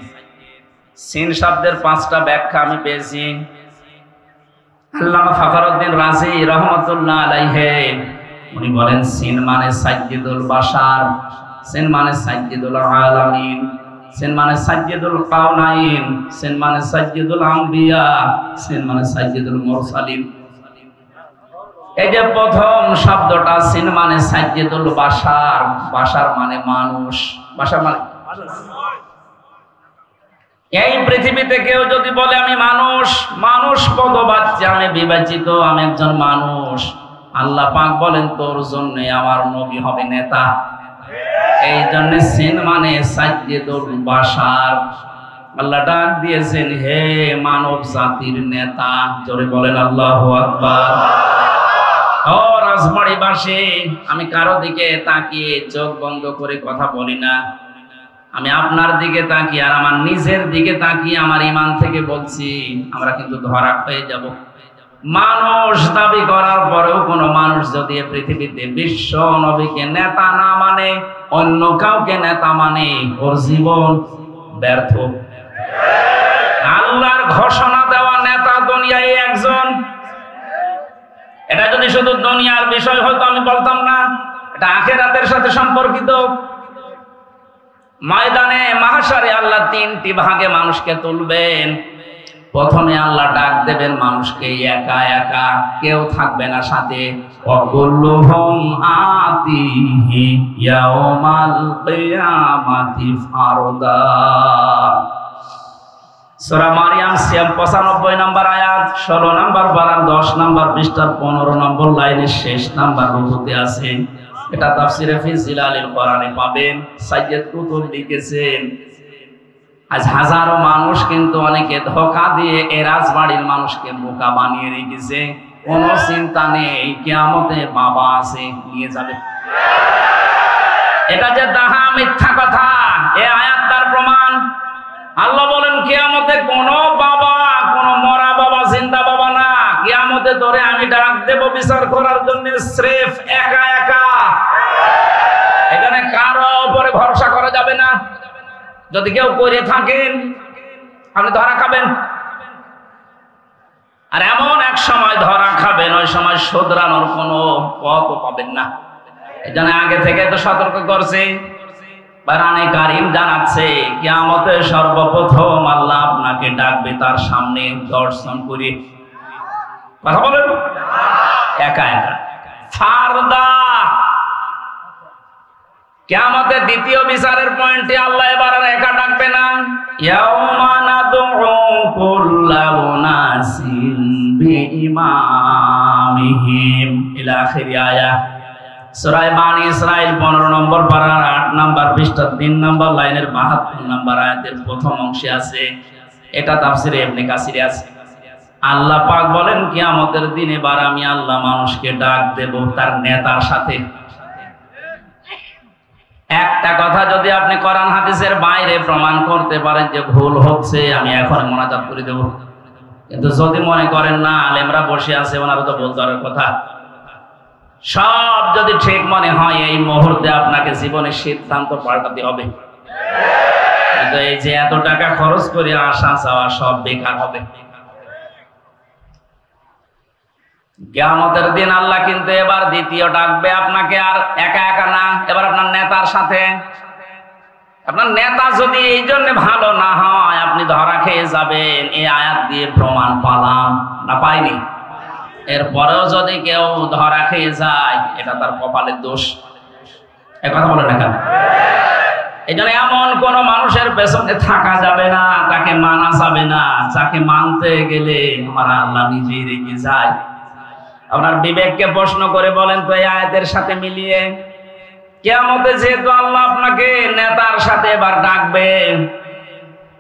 সিন শব্দের 5টা ব্যাখ্যা আমি পেয়েছি। আল্লামা ফখরুদ্দিন রাজি রহমাতুল্লাহ আলাইহি উনি বলেন, সিন মানে সাজ্জেদুল বাশার, সিন মানে সাজ্জেদুল আলামিন, সিন মানে সাজ্জেদুল কাউনাইন, সিন মানে সাজ্জেদুল আম্বিয়া, সিন মানে সাজ্জেদুল মুরসালিন। এই যে প্রথম শব্দটা সিন মানে সাজ্জেদুল বাশার, বাশার মানে মানুষ, বাশার মানে এই পৃথিবীতে কেউ যদি বলে আমি মানুষ, মানুষ পদবাচ্য, আমি বিবেচিত, আমি একজন মানুষ, আল্লাহ পাক বলেন তোর জন্য আমার নবী হবে নেতা। এই জন্য সিন মানে সাজ্জেদুল বাশার। আল্লাহ ডাক দিয়েছেন, হে মানব জাতির নেতা। জোরে বলেন আল্লাহু আকবার। ও রাজবাড়িবাসী, আমি কারো দিকে তাকিয়ে চোখ বন্ধ করে কথা বলি না, আমি আপনার দিকে তাকিয়ে আর আমার নিজের দিকে তাকিয়ে আমার ঈমান থেকে বলছি, আমরা কিন্তু ধরা হয়ে যাব। মানুষ দাবি করার পরেও কোন মানুষ যদি পৃথিবীতে বিশ্ব নবীকে নেতা না মানে, অন্য কাউকে নেতা মানে, ওর জীবন ব্যর্থ। আল্লাহর ঘোষণা দেওয়া নেতা দুনিয়ায় একজন। এটা যদি শুধু দুনিয়ার বিষয় হতো আমি বলতাম না, এটা আখিরাতের সাথে সম্পর্কিত। ময়দানে মাহশারে আল্লাহ তিনটি ভাগে মানুষকে তুলবেন। প্রথমে আল্লাহ ডাক দেবেন মানুষকে একা একা, কেউ থাকবে না সাথে। ওয়াকুল্লুহুম আতিহি ইয়াউমাল কিয়ামাতি ফারদা। সূরা মারিয়াম 95 নম্বর আয়াত, 16 নম্বর পারা 10 নম্বর পৃষ্ঠার 15 নম্বর লাইনের শেষ নাম্বার রুকুতে আছে। এটা তাফসিরে ফি জিলালিল কোরআনে পাবেন। সাইয়্যিদ কুতুব লিখেছেন, আজ হাজারো মানুষ কিন্তু অনেকে ধোঁকা দিয়ে এ রাজবাড়ির মানুষকে বোকা বানিয়ে রেখেছে। কোনো চিন্তা নেই, কিয়ামতে বাবা আছে, নিয়ে যাবে। এটা যে দাহা মিথ্যা কথা, এ আয়াত তার প্রমাণ। আল্লাহ বলেন কিয়ামতে কোনো বাবা, কোনো মরা বাবা, জিন্দা বাবা না। কিয়ামতে তোরে আমি ডাক দেব বিচার করার জন্য, স্রেফ একা একা। এখানে কারো উপরে ভরসা করা যাবে না। যদি কেউ করে থাকেন আপনি ধরা খাবেন। আর এমন এক সময় ধরা খাবেন, ওই সময় শোধরানোর কোনো পথও পাবেন না। এই জন্য আগে থেকে তো সতর্ক করছে। কোরআনে কারীম জানাচ্ছে কিয়ামতে সর্বপ্রথম আল্লাহ আপনাকে ডাকবে তার সামনে দর্শন করে। কথা বলেন, একা একা ফারদা। কিয়ামতের দ্বিতীয় বিচারের পয়েন্টে আল্লাহ এবার আর একা ডাকবে না। ইয়াউমা নাদউ কুল্লা উনাসিন বিইমামিহিম ইলা আখির আয়াত। সূরা বানী ইসরাঈল 15 নম্বর পারার 8 নম্বর পৃষ্ঠার 3 নম্বর লাইনের 72 নম্বর আয়াতের প্রথম অংশে আছে। এটা তাফসিরে ইবনে কাসিরে আছে। আল্লাহ পাক বলেন কিয়ামতের দিনে এবার আমি আল্লাহ মানুষকে ডাক দেব তার নেতার সাথে। একটা কথা যদি আপনি কোরআন হাদিসের বাইরে প্রমাণ করতে পারেন যে ভুল হচ্ছে, আমি এখন মোনাজাত করে দেব। কিন্তু যদি মনে করেন না আলেমরা বসে আছে, ওনারা তো বলতে পারার কথা, সব যদি ঠিক মনে হয় এই মুহূর্তে আপনাকে জীবনের সিদ্ধান্ত পাল্টাতে হবে। কিন্তু এই যে এত টাকা খরচ করে আসা যাওয়া সব বেকার হবে। কিয়ামতের দিন আল্লাহ কিন্তু এবার দ্বিতীয় ডাকবে আপনাকে, আর একা একা না, এবার আপনার নেতার সাথে। আপনার নেতা যদি এই জন্য ভালো না হয় আপনি ধরা খেয়ে যাবেন, এই আয়াত দিয়ে প্রমাণ পালাম না পাইনি। এরপরেও যদি কেউ ধরা খেয়ে যায় এটা তার কপালের দোষ। এ কথা বলে না কেন? এই জন্য এমন কোন মানুষের পেছনে থাকা যাবে না, তাকে মানা যাবে না, যাকে মানতে গেলে আমার আল্লাহ নিজেই রেগে যায়। আপনার বিবেককে প্রশ্ন করে বলেন তো এই আয়াতের সাথে মিলিয়ে, কিয়ামতে যেহেতু আল্লাহ আপনাকে নেতার সাথে এবার ডাকবে,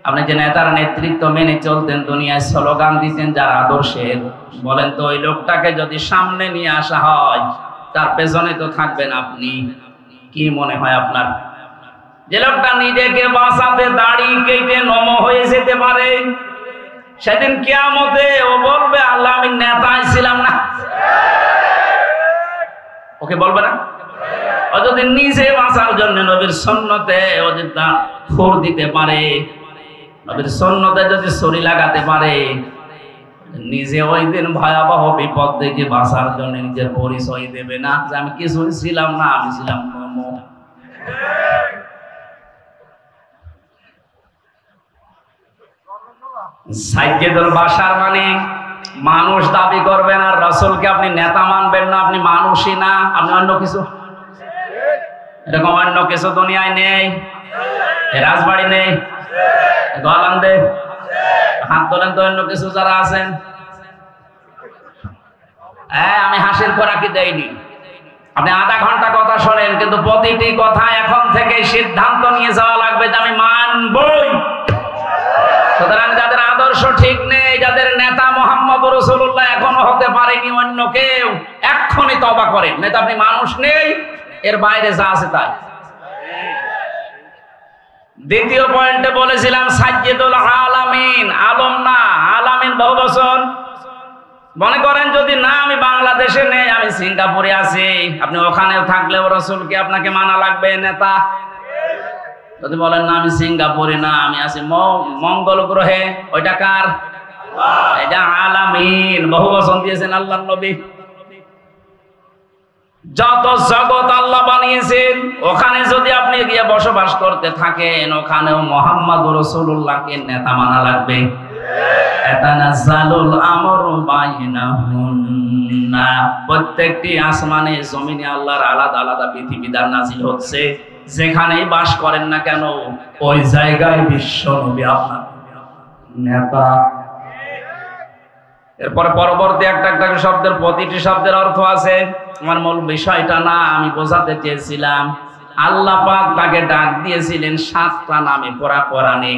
আপনি যে নেতার নেতৃত্ব মেনে চলতেন, দুনিয়ায় স্লোগান দিতেন যার আদর্শের, বলেন তো ওই লোকটাকে যদি সামনে নিয়ে আসা হয় তার পেছনে তো থাকবেন আপনি। কি মনে হয় আপনার? যে লোকটা নিজেকে বাঁচাতে দাড়ি কেটে নম হয়ে যেতে পারে, সেদিন কিয়ামতে ও বলবে আল্লাহ আমি নেতাই ছিলাম না। ওকে বলবে না? ও যদি নিজে বাঁচার জন্য নবীর সুন্নতে ও যদি খুর দিতে পারে, নবীর সুন্নতে যদি ছুরি লাগাতে পারে, নিজে ওই দিন ভয়াবহ বিপদ থেকে বাঁচার জন্য নিজের পরিচয় দেবে না যে আমি কিছুই ছিলাম না, আমি ছিলাম নম। সাইয়্যিদুল বাশার মানে মানুষ দাবি করবেন, আর রাসূলকে আপনি নেতা মানবেন না। আপনি মানুষই না, আপনি অন্য কিছু। এরকম অন্য কিছু দুনিয়ায় নেই। রাজবাড়ি নেই, গোয়ালান্দে হাত তোলেন তো অন্য কিছু যারা আছেন। হ্যাঁ, আমি হাসির খোরাকি দেইনি। আপনি আধা ঘন্টা কথা শোনেন, কিন্তু প্রতিটি কথা এখন থেকে সিদ্ধান্ত নিয়ে যাওয়া লাগবে যে আমি মানবই। সুতরাং যাদের আদর্শ ঠিক নেই, যাদের নেতা মুহাম্মদ রাসূলুল্লাহ এখনো হতে পারেনি অন্য কেউ, এক্ষুনি তওবা করেন। নেতা আপনি মানুষ নেই, এর বাইরে যা আছে তাই। দ্বিতীয় পয়েন্টে বলেছিলাম সাইয়্যিদুল আলামিন, আলম না, আলামিন বহুবচন। মনে করেন যদি না আমি বাংলাদেশে নেই, আমি সিঙ্গাপুরে আছি, আপনি ওখানেও থাকলেও রাসূলকে আপনাকে মানা লাগবে, নেতা। যদি বলেন না আমি সিঙ্গাপুরে না, আমি আছি মঙ্গল গ্রহে, ওইটা কার? এটা আলামিন, বহুবচন দিয়েছেন আল্লাহর নবী। যত জগৎ আল্লাহ বানিয়েছেন ওখানে যদি আপনি গিয়ে বসবাস করতে থাকেন, ওখানেও মুহাম্মদুর রাসূলুল্লাহকে নেতা মানা লাগবে। এতানাজ্জালুল আমরু বাইনাহুন্না, প্রত্যেকটি আসমানে জমিনে আল্লাহর আলাদা আলাদা বিধিবিধান নাযিল হচ্ছে। যেখানেই বাস করেন না কেন ওই জায়গায় বিশ্ব নবী আপনার নেতা। এরপরে পরবর্তী একটা একটা শব্দের প্রতিটি শব্দের অর্থ আছে। আমার মূল বিষয়টা না, আমি বোঝাতে চেয়েছিলাম আল্লাহ পাক তাকে ডাক দিয়েছিলেন 7টা নামে পড়া কোরআনে।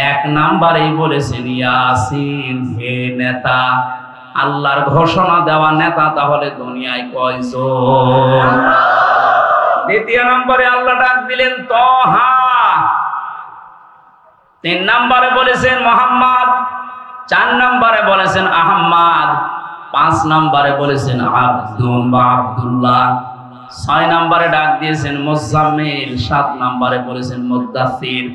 1 নম্বরেই বলেছেন ইয়াসিন, হে নেতা। আল্লাহর ঘোষণা দেওয়া নেতা তাহলে দুনিয়ায় কয়জন? 2 নম্বরে আল্লাহ ডাক দিলেন তহা। 3 নম্বরে বলেছেন মুহাম্মদ। 4 নম্বরে বলেছেন আহমদ। 5 নম্বরে বলেছেন আব্দুল বা আব্দুল্লাহ। 6 নম্বরে ডাক দিয়েছেন মুজাম্মিল। 7 নম্বরে বলেছেন মুদ্দাসির।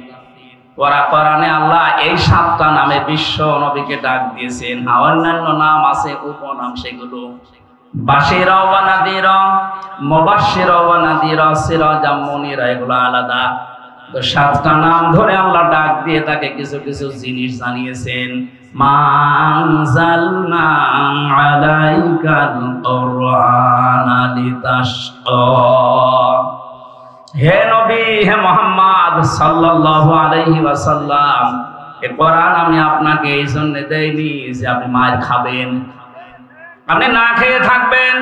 ওরা কোরআনে আল্লাহ এই 7টা নামে বিশ্ব নবীকে ডাক দিয়েছেন। অন্যান্য নাম আছে, উপনাম, সেগুলো বাশিরা ওয়া নাদিরা, মুবাশশিরা ওয়া নাদিরা, সিরাজাম মুনিরা, এগুলো আলাদা। তো 7টা নাম ধরে আল্লাহ ডাক দিয়ে তাকে কিছু কিছু জিনিস জানিয়েছেন। মানজালনা আলাইকাল কুরআনা লিতাশকা, হে নবী, হে মুহাম্মদ সাল্লাল্লাহু আলাইহি ওয়াসাল্লাম, এই কোরআন আমি আপনাকে এই জন্য দেইনি যে আপনি মার খাবেন, আপনি না খেয়ে থাকবেন,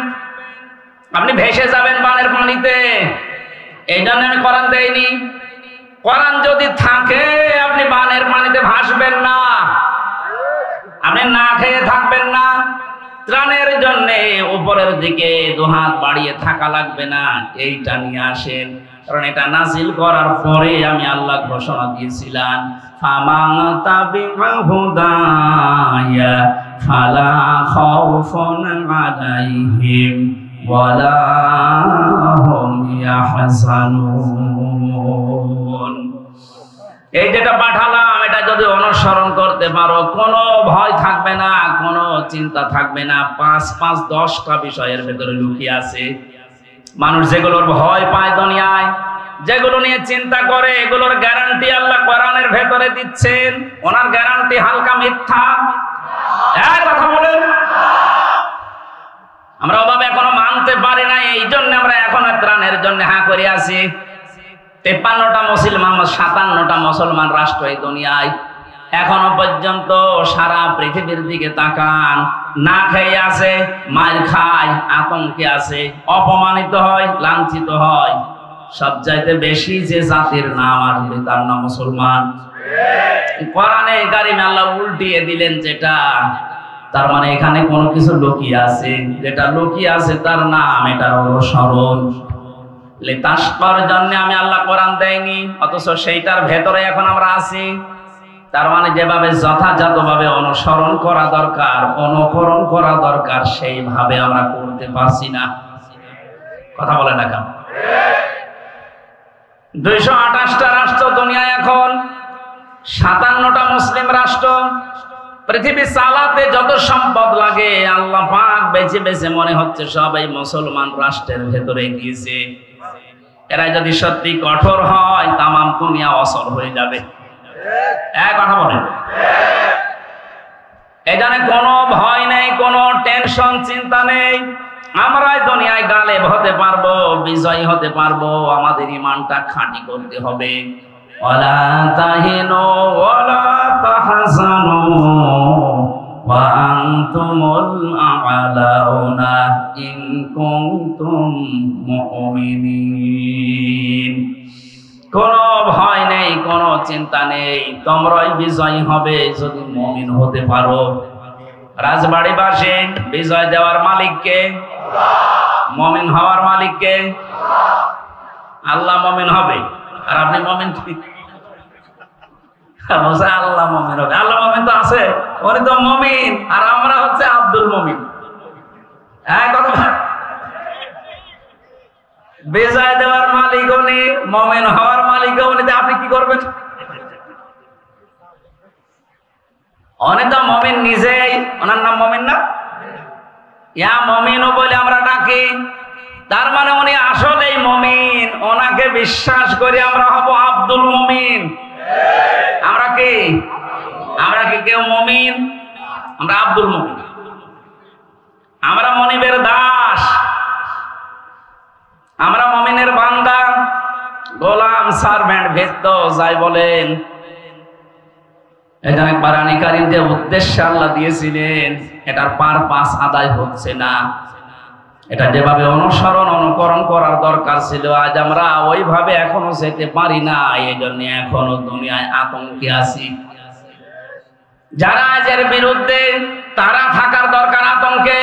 আপনি ভেসে যাবেন বানের পানিতে, এই জন্য আমি কোরআন দেইনি। কোরআন যদি থাকে আপনি বানের পানিতে ভাসবেন না, আপনি না খেয়ে থাকবেন না, ত্রাণের জন্য উপরের দিকে 2 হাত বাড়িয়ে থাকা লাগবে না, এইটা নিয়ে আসেন। কারণ এটা নাজিল করার পরে আমি আল্লাহ ঘোষণা দিয়েছিলাম ফামান তাবিআ হুদায়া ফালা খাউফুন আলাইহিম ওয়ালা হুম ইয়াহজানুন। এই যেটা পাঠালাম এটা যদি অনুসরণ করতে পারো কোনো ভয় থাকবে না, কোনো চিন্তা থাকবে না। 5-10টা বিষয়ের ভেতরে লুকিয়ে আছে। মানুষ যেগুলোর ভয় পায় দুনিয়ায়, যেগুলো নিয়ে চিন্তা করে, এগুলোর গ্যারান্টি আল্লাহ কোরআনের ভেতরে দিচ্ছেন। ওনার গ্যারান্টি হালকা মিথ্যা? এক কথা বলেন। আমরা ওভাবে এখনো মানতে পারি না, এই জন্য আমরা এখন ত্রাণের জন্য হা করে আছি। 53টা মুসলমান, 57টা মুসলমান রাষ্ট্র এই দুনিয়ায়, এখনো পর্যন্ত সারা পৃথিবীর দিকে তাকান, না খেয়ে আছে, মার খায়, আতঙ্কে আছে, অপমানিত হয়, লাঞ্ছিত হয়। সবচাইতে বেশি যে জাতির নাম আসবে তার নাম মুসলমান। কোরআনে কারিমে আল্লাহ উল্টিয়ে দিলেন যেটা, তার মানে এখানে কোনো কিছু লুকিয়ে আছে। যেটা লুকিয়ে আছে তার নাম, এটার অনুসরণ। লিতাশকার জন্য আমি আল্লাহ কোরআন দেইনি, অথচ সেইটার ভেতরে এখন আমরা আছি। তার মানে যেভাবে যথাযথভাবে অনুসরণ করা দরকার, অনুকরণ করা দরকার, সেইভাবে আমরা করতে পারছি না। কথা বলে না কেন? 228টা রাষ্ট্র দুনিয়ায় এখন, 57টা মুসলিম রাষ্ট্র। পৃথিবী চালাতে যত সম্পদ লাগে আল্লাহ পাক বেছে বেছে মনে হচ্ছে সব এই মুসলমান রাষ্ট্রের ভেতরে গিয়েছে। এরা যদি সত্যি কঠোর হয় তামাম দুনিয়া অচল হয়ে যাবে। এক কথা বলেন। এখানে কোনো ভয় নেই, কোনো টেনশন, চিন্তা নেই। আমরাই দুনিয়ায় গালেব হতে পারবো, বিজয়ী হতে পারবো। আমাদের ঈমানটা খাঁটি করতে হবে। ওয়ালা তাহিনু ওয়ালা তাহজানু ওয়া আনতুমুল আ'লাউনা ইন কুনতুম মুমিনিন। কোনো ভয় নেই, কোনো চিন্তা নেই, তোমরাই বিজয়ী হবে যদি মুমিন হতে পারো। রাজবাড়িবাসী বিজয় দেওয়ার মালিককে, মুমিন হওয়ার মালিককে। আল্লাহ মুমিন হবে আর আপনি মুমিন? আল্লাহ মুমিন হবে। আল্লাহ মুমিন তো আছে, উনি তো মুমিন, আর আমরা হচ্ছে আব্দুল মুমিন। কথা, বিজয় দেওয়ার মালিক উনি, মুমিন হওয়ার মালিক উনি, আপনি কি করবেন? উনি তো মুমিন নিজেই, ওনার নাম মুমিন না? ইয়া মুমিনও বলে আমরা ডাকি। তার মানে উনি আসলেই মুমিন, ওনাকে বিশ্বাস করে আমরা হব আব্দুল মুমিন। আমরা কি কেউ মুমিন? আমরা আব্দুল মুমিন, আমরা মনিবের দাস, আমরা মুমিনের বান্দা, গোলাম, সার্ভেন্ট, ভেদ্য যাই বলেন। এখানে কোরআনে কারীম যে উদ্দেশ্য আল্লাহ দিয়েছিলেন এটার পারপাস আদায় হচ্ছে না। এটা যেভাবে অনুকরণ করার দরকার ছিল, আজ আমরা ওইভাবে এখনো যেতে পারি না। এই জন্য এখনো দুনিয়ায় আতঙ্কে আছি। যারা আজের বিরুদ্ধে, তারা থাকার দরকার আতঙ্কে।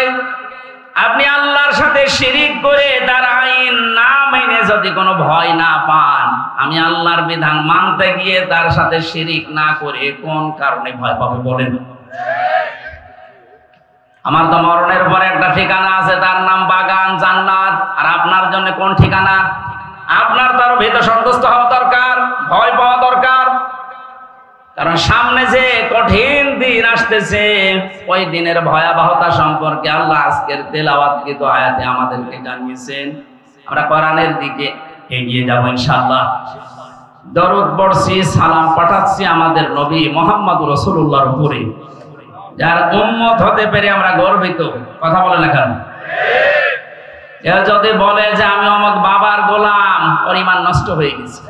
আপনি আল্লাহর সাথে শিরিক করে তার আইন না মেনে যদি কোনো ভয় না পান, আমি আল্লাহর বিধান মানতে গিয়ে তার সাথে শিরিক না করে কোন কারণে ভয় পাবে বলেন? আমার তো মরণের পরে একটা ঠিকানা আছে, তার নাম বাগান জান্নাত। আর আপনার জন্য কোন ঠিকানা? আপনার তার ভীত সন্তুষ্ট হওয়া দরকার, ভয় পাওয়া দরকার। কারণ সামনে যে কঠিন দিন আসতেছে, ওই দিনের ভয়াবহতা সম্পর্কে আল্লাহ আজকের তেলাওয়াতকৃত আয়াতে আমাদেরকে জানিয়েছেন। আমরা কোরআনের দিকে এগিয়ে যাব ইনশাআল্লাহ। দরুদ পড়ছি, সালাম পাঠাচ্ছি আমাদের নবী মুহাম্মদ রাসূলুল্লাহর উপরে, যার উম্মত হতে পেরে আমরা গর্বিত। কথা বলে না কেন? এ যদি বলে যে আমি অমুক বাবার গোলাম, ওর ঈমান নষ্ট হয়ে গেছে।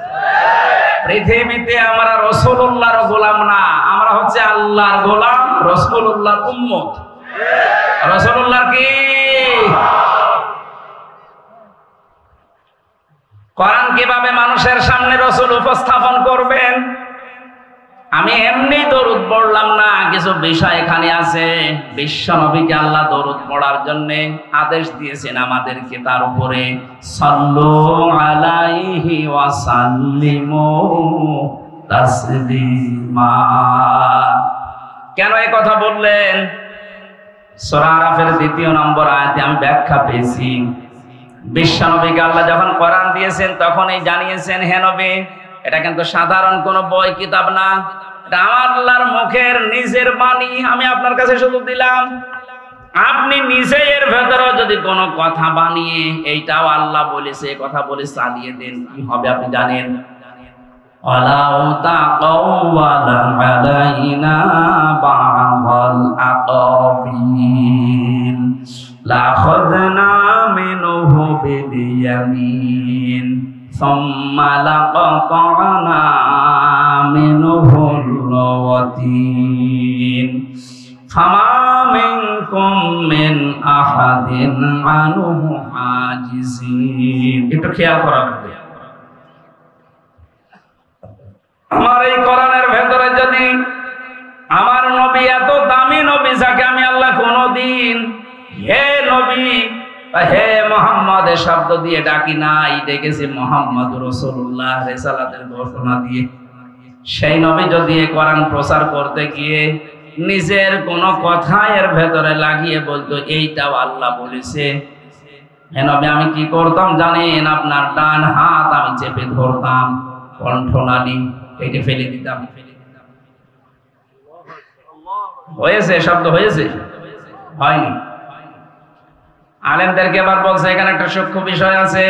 পৃথিবীতে আমরা রাসূলুল্লাহর গোলাম না, আমরা হচ্ছে আল্লাহর গোলাম, রাসূলুল্লাহর উম্মত। রাসূলুল্লাহর কি? কোরআন কিভাবে মানুষের সামনে রাসূল উপস্থাপন করবেন? আমি এমনি দরুদ পড়লাম না, কিছু বিষয় এখানে আছে। বিশ্ব নবীকে আল্লাহ দরুদ পড়ার জন্য আদেশ দিয়েছেন আমাদেরকে, তার উপরে সাল্লু আলাইহি ওয়া সাল্লিমু তাসলিমা। কেন এই কথা বললেন? সূরা আরাফের 2 নম্বর আয়াতে আমি ব্যাখ্যা পেয়েছি। বিশ্ব নবীকে আল্লাহ যখন কোরআন দিয়েছেন তখনই জানিয়েছেন, হে নবী, এটা কিন্তু সাধারণ কোন বই কিতাব না, এটা আমার আল্লাহর মুখের নিজের বাণী। আমি আপনার কাছে শুধু দিলাম, আপনি নিজে এর ভেতরে যদি কোনো কথা বানিয়ে এইটাও আল্লাহ বলেছে কথা বলে চালিয়ে দেন, কি হবে আপনি জানেন? ওয়ালাউ তাকাওয়ালা আলাইনা বা'দাল আকাবিল লাখাযনা মিনহু বিল ইয়ামিন সুম্মা লাকাতা'না মিনহুল ওয়াতিন ফামা মিনকুম মিন আহাদিন আনহু হাজিজিন। একটু খেয়াল করা লাগবে। আমার এই কোরআনের ভেতরে যদি আমার নবী, এত দামি নবী যাকে আমি আল্লাহ কোনদিন হে নবী হে মুহাম্মদ শব্দ দিয়ে ডাকি নাই, ডেকেছি মুহাম্মদুর রাসূলুল্লাহ রিসালাতের ঘোষণা দিয়ে, সেই নবী যদি এই কোরআন প্রচার করতে গিয়ে নিজের কোন কথা এর ভেতরে লাগিয়ে বলতো এইটাও আল্লাহ বলেছে, হে নবী আমি কি করতাম জানেন? আপনার ডান হাত আমি চেপে ধরতাম, কণ্ঠনালী কেটে ফেলে দিতাম। হয়েছে? শব্দ হয়েছে? হয়নি। আলেমদেরকে এবার বলছে এখানে একটা সূক্ষ্ম বিষয় আছে।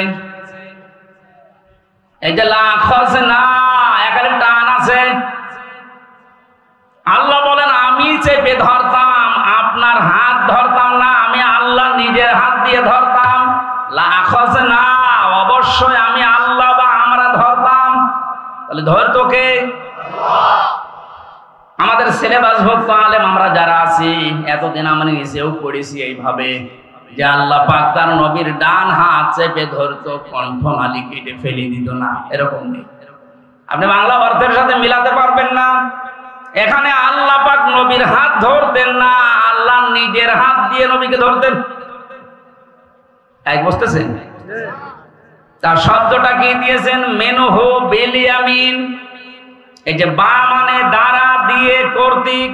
এই যে লাখাযনা, এখানে টান আছে। আল্লাহ বলেন আমি চেপে ধরতাম, আপনার হাত ধরতাম না, আমি আল্লাহ নিজের হাত দিয়ে ধরতাম। লাখাযনা, অবশ্যই আমি আল্লাহ বা আমরা ধরতাম। তাহলে ধরতো কে? আমাদের সিলেবাস ভুক্ত আলেম আমরা যারা আছি, এতদিন আমরা নিজেও পড়েছি এইভাবে যে আল্লাহ পাক তার নবীর ডান হাত চেপে ধরতো, কণ্ঠনালী কেটে ফেলে দিত না, এরকম নেই। আপনি বাংলা অর্থের সাথে মিলাতে পারবেন না। এখানে আল্লাহ পাক নবীর হাত ধরতেন না, আল্লাহ নিজের হাত দিয়ে নবীকে ধরতেন। এক বুঝতেছেন? তার শব্দটা কি দিয়েছেন? মিনহু বিল ইয়ামিন। এই যে বা মানে দ্বারা, দিয়ে, কর্তৃক।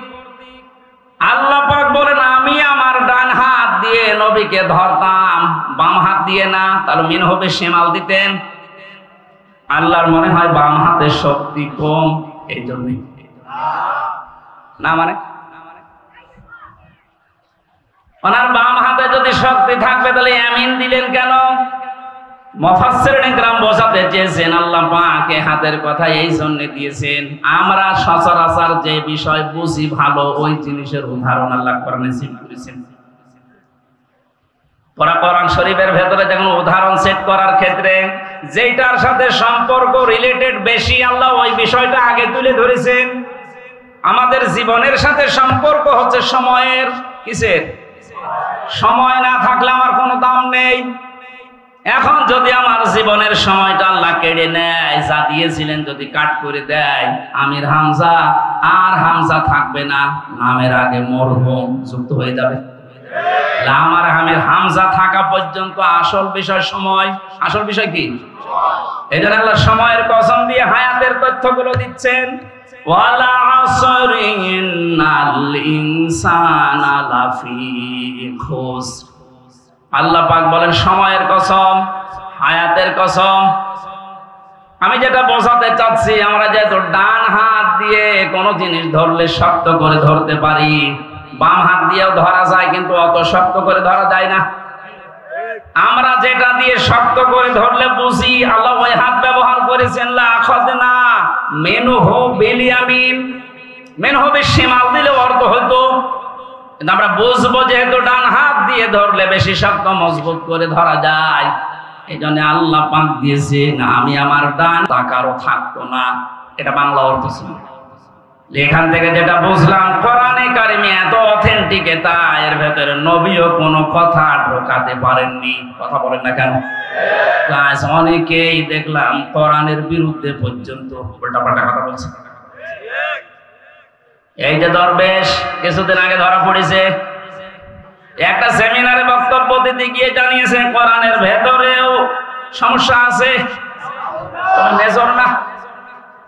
আল্লাহ পাক বলেন আমি আমার ডান হাত দিয়ে নবীকে ধরতাম, বাম হাত দিয়ে না। তাহলে মিনহু শিমাল দিতেন। আল্লাহর মনে হয় বাম হাতের শক্তি কম, এই জন্যই না। মানে ওনার বাম হাতে যদি শক্তি থাকবে তাহলে ইয়ামিন দিলেন কেন? মুফাসসিরিন کرام বোঝাতে চেয়েছেন আল্লাহ পাক হাতের কথা এই জন্য দিয়েছেন, আমরা সচরাচর যে বিষয় বুঝি ভালো ওই জিনিসের উদাহরণ আল্লাহ কোরআনে সেট করেছেন। কোরআন শরীফের ভেতরে যখন উদাহরণ সেট করার ক্ষেত্রে যেটার সাথে সম্পর্ক রিলেটেড বেশি আল্লাহ ওই বিষয়টা আগে তুলে ধরেছেন। আমাদের জীবনের সাথে সম্পর্ক হচ্ছে সময়ের, কিসের? সময় না থাকলে আমার কোনো দাম নেই। এখন যদি আমার জীবনের সময়টা আল্লাহ কেড়ে নেয়, যা দিয়েছিলেন যদি কাট করে দেয়, আমির হামজা আর হামজা থাকবে না, নামের আগে মরহুম যুক্ত হয়ে যাবে। আমার আমির হামজা থাকা পর্যন্ত আসল বিষয় সময়। আসল বিষয় কি? এই জন্য আল্লাহ সময়ের কসম দিয়ে হায়াতের তথ্যগুলো দিচ্ছেন। ওয়ালা আসরি ইন্নাল ইনসানা লাফি খুসর। আল্লাহ পাক বলেন সময়ের কসম, হায়াতের কসম। আমি যেটা বোঝাতে চাচ্ছি, আমরা যেহেতু ডান হাত দিয়ে কোনো জিনিস ধরলে শক্ত করে ধরতে পারি, বাম হাত দিয়েও ধরা যায়, কিন্তু অত শক্ত করে ধরা যায় না। আমরা যেটা দিয়ে শক্ত করে ধরলে বুঝি, আল্লাহ ওই হাত ব্যবহার করেছেন। লা আখাযনা মিনহু বিল ইয়ামিন, মিনহু বিশিমাল দিলে অর্থ হতো, কিন্তু আমরা বুঝবো যেহেতু ডান হাত দিয়ে ধরলে বেশি শক্ত মজবুত করে ধরা যায়, এই জন্য আল্লাহ পাক দিয়েছেন আমি আমার ডান তাকারও থাকতো না। এটা বাংলা অর্থ ছিল। এখান থেকে যেটা বুঝলাম, কোরআনে কারিমে এত অথেন্টিকতা, এর ভেতরে নবীও কোনো কথা ঢোকাতে পারেননি। কথা বলেন না কেন? প্লাস অনেকেই দেখলাম কোরআনের বিরুদ্ধে পর্যন্ত উল্টাপাল্টা কথা বলছে। এই যে দরবেশ কিছুদিন আগে ধরা পড়েছে, একটা সেমিনারে বক্তব্য দিতে গিয়ে জানিয়েছে কোরআনের ভেতরেও সমস্যা আছে। মেজর না,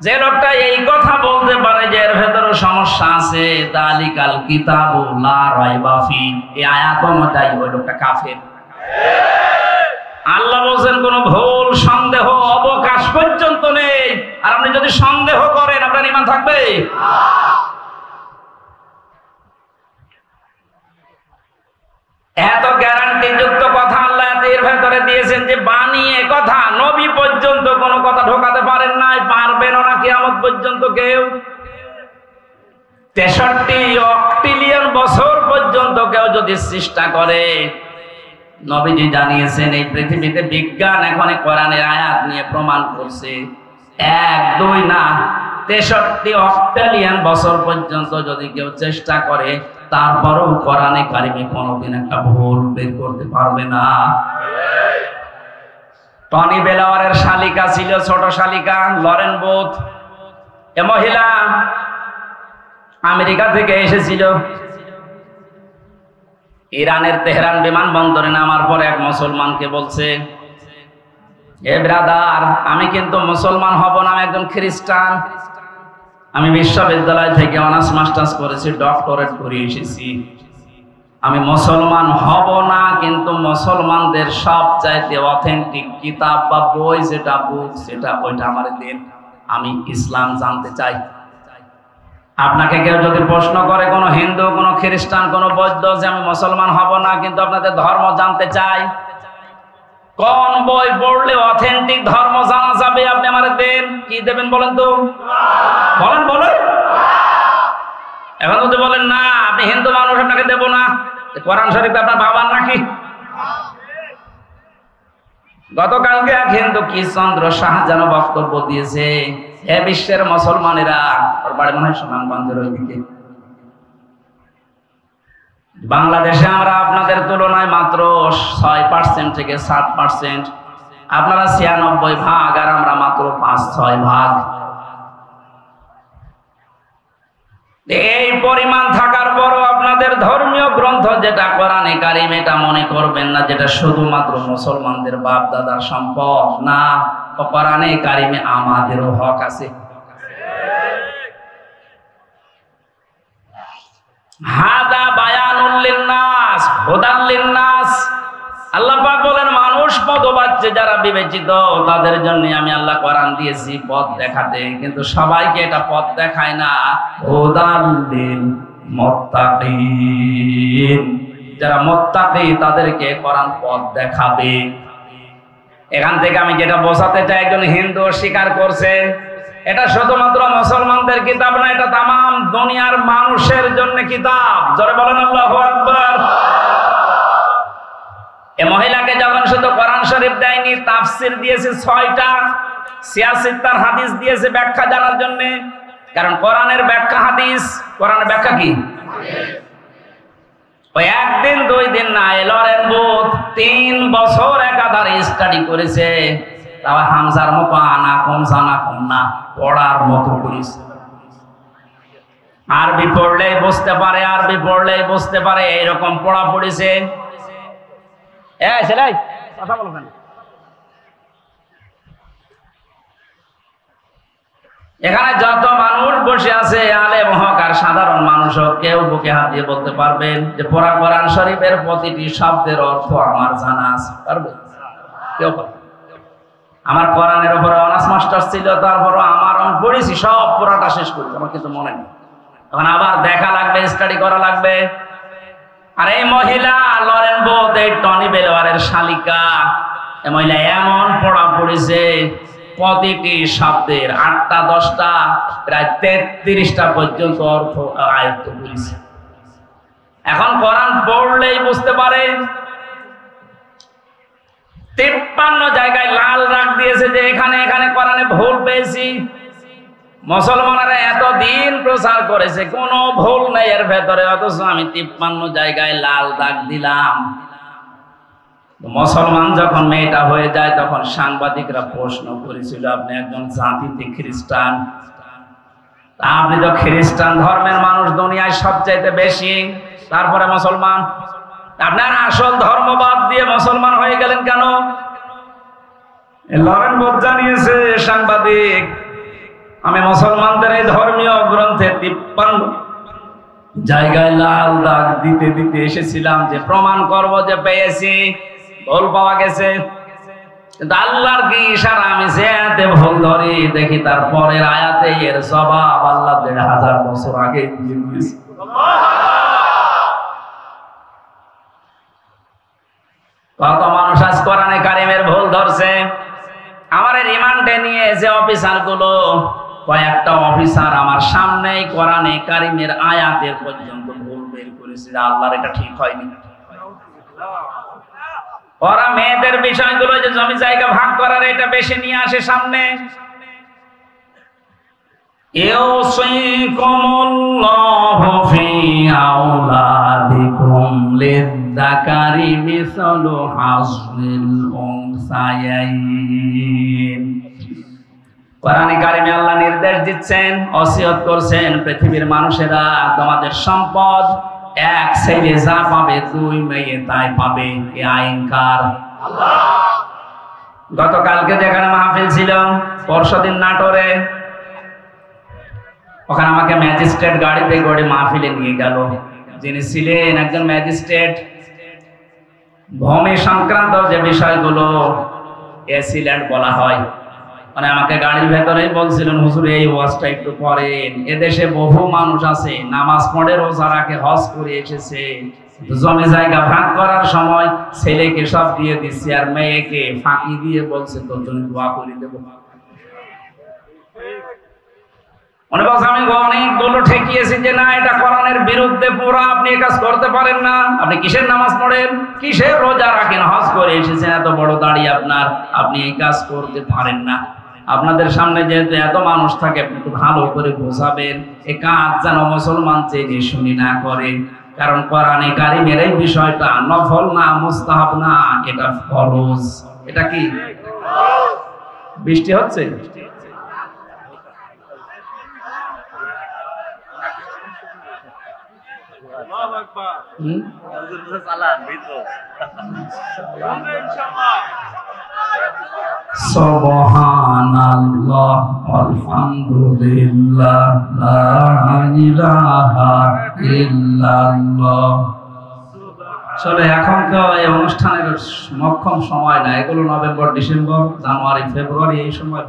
যে লোকটা এই কথা বলতে পারে যে এর ভেতরে সমস্যা আছে, দালিকাল কিতাবু লা রাইবা ফি, এই আয়াত অনুযায়ী ওই লোকটা কাফের। আল্লাহ বলেন কোন ভুল সন্দেহ অবকাশ পর্যন্ত নেই। আর আপনি যদি সন্দেহ করেন, আপনার ঈমান থাকবে? এত গ্যারান্টি যুক্ত কথা আল্লাহ এর ভেতরে দিয়েছেন যে বানিয়ে কথা নবী পর্যন্ত কোনো কথা ঢোকাতে পারেন নাই, পারবেন না কিয়ামত পর্যন্ত কেউ। 63 অক্টিলিয়ন বছর পর্যন্ত কেউ যদি চেষ্টা করে, নবীজি জানিয়েছেন এই পৃথিবীতে বিজ্ঞান এখন কোরআনের আয়াত নিয়ে প্রমাণ করছে, 1 2 না 63 অক্টিলিয়ন বছর পর্যন্ত যদি কেউ চেষ্টা করে, তারপরও কোরআনে কারিমে কোনোদিন একটা ভুল বের করতে পারবে না। টনি বেলাওয়ারের শালিকা ছিল, ছোট শালিকা লরেন বোথ। এ মহিলা আমেরিকা থেকে এসেছিল। ইরানের তেহরান বিমানবন্দরে নামার পর এক মুসলমানকে বলছে, এ ব্রাদার, আমি কিন্তু মুসলমান হব না, আমি একজন খ্রিস্টান। আমি বিশ্ববিদ্যালয় থেকে অনার্স মাস্টার্স করেছি, ডক্টরেট করে এসেছি। আমি মুসলমান হব না, কিন্তু মুসলমানদের সব চাইতে অথেন্টিক কিতাব বা বই যেটা বুক, সেটা ওইটা আমার দিন, আমি ইসলাম জানতে চাই। আপনাকে কেউ যদি প্রশ্ন করে, কোনো হিন্দু, কোনো খ্রিস্টান, কোনো বৌদ্ধ, যে আমি মুসলমান হব না কিন্তু আপনাদের ধর্ম জানতে চাই, কোন বই পড়লে অথেন্টিক ধর্ম জানা যাবে, আপনি আমাদের দেন। কি দেবেন বলেন তো? বলেন বলেন। এখন যদি বলেন না আপনি হিন্দু মানুষ, আপনাকে দেব না, কোরআন শরীফ আপনার বাবার নাকি? গতকালকে এক হিন্দু কি চন্দ্র শাহজাহান বক্তব্য দিয়েছে, হে বিশ্বের মুসলমানেরা, ওর বাড়ি মনে হয় সুনামগঞ্জের ওইদিকে, বাংলাদেশে আমরা আপনাদের তুলনায় মাত্র 6% থেকে 7%, আপনারা 96% আর আমরা মাত্র 5-6 ভাগ। এই পরিমাণ থাকার পরও আপনাদের ধর্মীয় গ্রন্থ যেটা কোরআনে কারিম, এটা মনে করবেন না যেটা শুধুমাত্র মুসলমানদের বাপ দাদার সম্পদ, না, কোরআনে কারিমে আমাদেরও হক আছে। হাদা বায়ানুল লিন্নাস হুদাল লিন্নাস। আল্লাহ পাক বলেন মানুষ পথবাচ্চে যারা বিবেচিত, তাদের জন্য আমি আল্লাহ কোরআন দিয়েছি পথ দেখাতে, কিন্তু সবাইকে এটা পথ দেখায় না। হুদাল লিল মুত্তাকিন, যারা মুত্তাকি তাদেরকে কোরআন পথ দেখাবে। এখান থেকে আমি যেটা বোঝাতে চাই, একজন হিন্দু স্বীকার করছে এটা শুধুমাত্র মুসলমানদের কিতাব না, এটা তামাম দুনিয়ার মানুষের জন্য কিতাব। জোরে বলেন আল্লাহু আকবার। এই মহিলাকে যখন শুধু কোরআন শরীফ দেয়নি, তাফসির দিয়েছে 6টা, 86 হাদিস দিয়েছে ব্যাখ্যা জানার জন্য। কারণ কোরআনের ব্যাখ্যা হাদিস, কোরআনের ব্যাখ্যা কি? ওই একদিন 2 দিন না, লরেন বুথ 3 বছর একাধারে স্টাডি করেছে। তাও হামজার মতো আনা কম জানা কম না, পড়ার মতো করেছে। আরবি পড়লেই বুঝতে পারে, আরবি পড়লেই বুঝতে পারে, এইরকম পড়া পড়েছে। ছেলে কথা বলো কেন? এখানে যত মানুষ বসে আছে, আলেম হোক আর সাধারণ মানুষ হোক, কেউ বুকে হাত দিয়ে বলতে পারবেন যে পুরা কোরআন শরীফের প্রতিটি শব্দের অর্থ আমার জানা আছে? পারবে কেউ? আমার কোরআনের উপরে অনার্স মাস্টার্স ছিল, তারপরও আমার পড়েছি, সব পুরাটা শেষ করেছি, আমার কিন্তু মনে নেই। এখন আবার দেখা লাগবে, স্টাডি করা লাগবে। আর এই মহিলা লরেন বোথ, এই টনি বেলওয়ারের শালিকা, এই মহিলা এমন পড়া পড়েছে, প্রতিটি শব্দের 8টা 10টা প্রায় 33টা পর্যন্ত অর্থ আয়ত্ত করেছে। এখন কোরআন পড়লেই বুঝতে পারে। 53 জায়গায় লাল রাগ দিয়েছে যে এখানে এখানে কোরআনে ভুল পেয়েছি। মুসলমানেরা এতদিন প্রচার করেছে, কোনো ভুল নেই এর ভেতরে, অথচ আমি 53 জায়গায় লাল দাগ দিলাম। মুসলমান যখন মেয়েটা হয়ে যায়, তখন সাংবাদিকরা প্রশ্ন করেছিল, আপনি একজন জাতিতে খ্রিস্টান, আপনি তো খ্রিস্টান ধর্মের মানুষ দুনিয়ায় সবচাইতে বেশি, তারপরে মুসলমান, আপনার আসল ধর্ম বাদ দিয়ে মুসলমান হয়ে গেলেন কেন? লরেন বোথ জানিয়েছে সাংবাদিক, আমি মুসলমানদের এই ধর্মীয় গ্রন্থে 53 জায়গায় লাল দাগ দিতে দিতে এসেছিলাম যে প্রমাণ করব যে পেয়েছি, ভুল পাওয়া গেছে। কিন্তু আল্লাহর কি ইশারা, আমি যেতে ভুল ধরি দেখি তার পরের আয়াতে এর জবাব আল্লাহ 1000 বছর আগে দিয়ে দিয়েছে। কত মানুষ আজ কোরআনে কারিমের ভুল ধরছে। আমার রিমান্ডে নিয়ে যে অফিসার গুলো, কয়েকটা অফিসার আমার সামনেই কোরআনে কারিমের আয়াতের পর্যন্ত ভুল বের করেছে, আল্লাহর এটা ঠিক হয়নি। ওরা মেয়েদের বিষয়গুলো যে জমি জায়গা ভাগ করার এটা বেশি নিয়ে আসে সামনে। ইউসিকুমুল্লাহু ফি আওলাদিকুম লিয-যাকারি মিসলু হাযিল উনসায়াইন। কোরআনে কারিমে আল্লাহ নির্দেশ দিচ্ছেন, ওসিয়ত করছেন, পৃথিবীর মানুষেরা তোমাদের সম্পদ এক ছেলে যা পাবে 2 মেয়ে তাই পাবে। এই আইন কার? আল্লাহ। গতকালকে যেখানে মাহফিল ছিল, পরশুদিন নাটোরে, ওখানে আমাকে ম্যাজিস্ট্রেট গাড়িতে করে মাহফিলে নিয়ে গেল। যিনি ছিলেন একজন ম্যাজিস্ট্রেট, ভূমি সংক্রান্ত যে বিষয়গুলো এসিল্যান্ড বলা হয়, মানে আমাকে গাড়ির ভেতরেই বলছিলেন, হুজুর এই ওয়াজটা একটু করেন, এদেশে বহু মানুষ আছে নামাজ পড়ে রোজা রাখে, হজ করে এসেছে, জমি জায়গা ভাগ করার সময় ছেলেকে সব দিয়ে দিচ্ছে আর মেয়েকে ফাঁকি দিয়ে বলছে তোর জন্য দোয়া করে দেবো। মনে বলছে আমি অনেকগুলো ঠেকিয়েছি যে না, এটা কোরআনের বিরুদ্ধে, পুরো আপনি এই কাজ করতে পারেন না। আপনি কিসের নামাজ পড়েন, কিসের রোজা রাখেন, হজ করে এসেছেন, এত বড় দাড়ি আপনার, আপনি এই কাজ করতে পারেন না। আপনাদের সামনে যেহেতু এত মানুষ থাকে, একটু ভালো করে বোঝাবেন, এই কাজ যেন মুসলমান চেয়ে শুনি না করে। কারণ কোরআনে কারিমের এই বিষয়টা নফল না, মুস্তাহাব না, এটা ফরজ। এটা কি? বৃষ্টি হচ্ছে? সুবহানাল্লাহ আলহামদুলিল্লাহ লা ইলাহা ইল্লাল্লাহ। চলে এখন তো এই অনুষ্ঠানের মক্ষম সময় না, এগুলো নভেম্বর, ডিসেম্বর, জানুয়ারি, ফেব্রুয়ারি, এই সময়